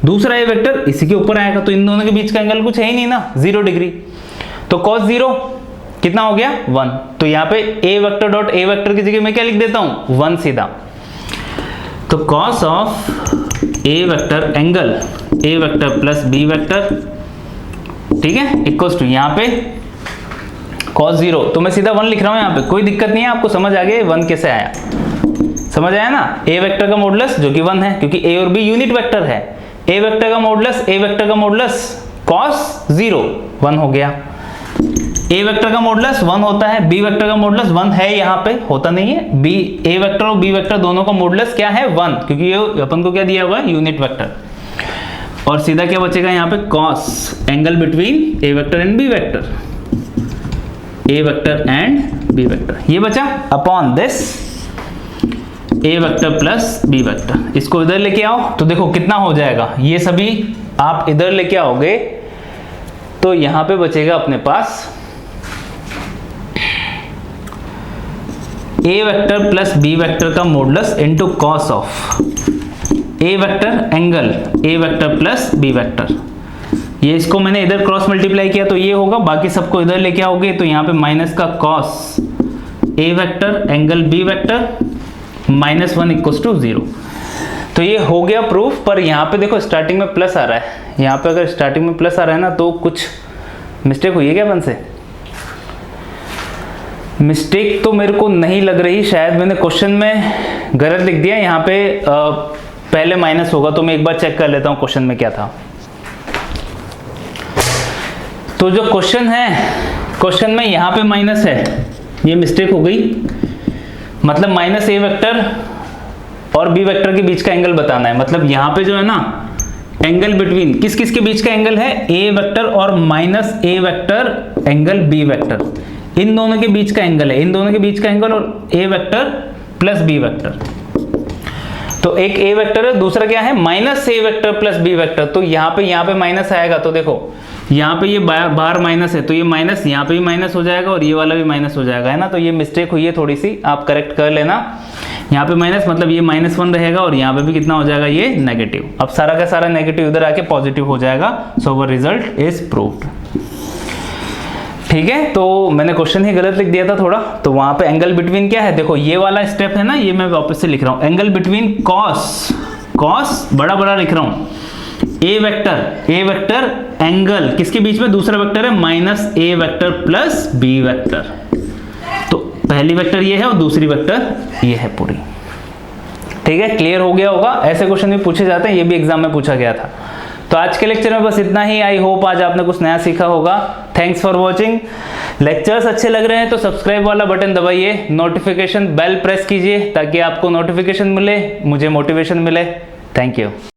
दूसरा ए वेक्टर इसी के ऊपर आएगा, तो इन दोनों के बीच का एंगल कुछ है ही नहीं ना, 0 डिग्री। तो cos 0 कितना हो गया, 1। तो यहाँ पे ए वेक्टर डॉट ए वेक्टर की जगह मैं क्या लिख देता हूँ, 1 सीधा। तो cos of A vector angle A vector plus B vector, ठीक है, इक्वल्स टू यहाँ पे cos 0, तो मैं सीधा 1 लिख रहा हूँ यहाँ पे, कोई दिक्कत नहीं है। आपको समझ आ गया 1 कैसे आया, समझ आया ना। ए वेक्टर का मॉडुलस जो कि 1 है, क्योंकि ए और बी यूनिट वेक्टर है। ए वेक्टर का मॉडुलस ए वेक्टर का मॉडुलस cos 0 1 हो गया। ए वेक्टर का मॉडुलस 1 होता है, बी वेक्टर का मॉडुलस 1 है, यहाँ पे होता नहीं है। बी ए वेक्टर और बी वेक्टर दोनों का मॉडुलस क्या है, 1, क्योंकि ये अपन को क्या दिया हुआ है, यूनिट वेक्टर। और सीधा क्या बचेगा यहाँ पे, cos angle between A vector and B vector, A vector and B vector, ये बचा upon this A vector plus B vector. इसको इधर लेके आओ तो देखो कितना हो जाएगा, ये सभी आप इधर लेके आओगे तो यहां पे बचेगा अपने पास A vector plus B vector का modulus into cos of A vector angle A vector plus B vector. ये इसको मैंने इधर क्रॉस मल्टीप्लाई किया तो ये होगा, बाकी सबको इधर लेके आओगे तो यहाँ पे माइनस का cos A vector angle B vector -1 equals to 0। तो ये हो गया प्रूफ। पर यहाँ पे देखो स्टार्टिंग में प्लस आ रहा है, यहाँ पे अगर स्टार्टिंग में प्लस आ रहा है ना तो कुछ मिस्टेक हुई है क्या अपन से? मिस्टेक तो मेरे को नहीं लग रही, शायद मैंने क्वेश्चन में गलत लिख दिया। यहाँ पे पहले माइनस होगा तो मैं एक बार चेक कर लेता हूँ क्वेश्चन में क्या था। तो जो क्वेश्चन है, क्वेश्चन में यहाँ पे माइनस है, ये मिस्टेक हो गई। मतलब माइनस ए वेक्टर और बी वेक्टर के बीच का एंगल बताना है। मतलब यहाँ पे जो है ना एंगल बिटवीन किस किस के बीच का एंगल है, ए वेक्टर और माइनस ए वेक्टर एंगल बी वेक्टर, इन दोनों के बीच का एंगल है, इन दोनों के बीच का एंगल और a vector plus B vector. तो एक ए वेक्टर है, दूसरा क्या है माइनस ए वेक्टर प्लस बी वेक्टर। तो यहाँ पे माइनस आएगा तो देखो यहाँ पे ये बाहर माइनस है तो ये माइनस यहाँ पे भी माइनस हो जाएगा और ये वाला भी माइनस हो जाएगा, है ना। तो ये मिस्टेक हुई है थोड़ी सी, आप करेक्ट कर लेना। यहाँ पे माइनस मतलब ये -1 रहेगा और यहाँ पे भी कितना हो जाएगा, ये नेगेटिव। अब सारा का सारा नेगेटिव इधर आके पॉजिटिव हो जाएगा। सो अवर रिजल्ट इज प्रूव्ड। ठीक है, तो मैंने क्वेश्चन ही गलत लिख दिया था थोड़ा। तो वहां पे एंगल बिटवीन क्या है, देखो ये वाला स्टेप है ना, ये मैं वापस से लिख रहा हूं। एंगल बिटवीन कॉस बड़ा लिख रहा हूं, ए वेक्टर एंगल किसके बीच में, दूसरा वेक्टर है माइनस ए वेक्टर प्लस बी वेक्टर। तो पहली वेक्टर ये है और दूसरी वेक्टर ये है पूरी। ठीक है, क्लियर हो गया होगा। ऐसे क्वेश्चन भी पूछे जाते हैं, ये भी एग्जाम में पूछा गया था। तो आज के लेक्चर में बस इतना ही। आई होप आज आपने कुछ नया सीखा होगा। Thanks for watching. लेक्चर्स अच्छे लग रहे हैं तो सब्सक्राइब वाला बटन दबाइए, नोटिफिकेशन बेल प्रेस कीजिए ताकि आपको नोटिफिकेशन मिले, मुझे मोटिवेशन मिले। Thank you.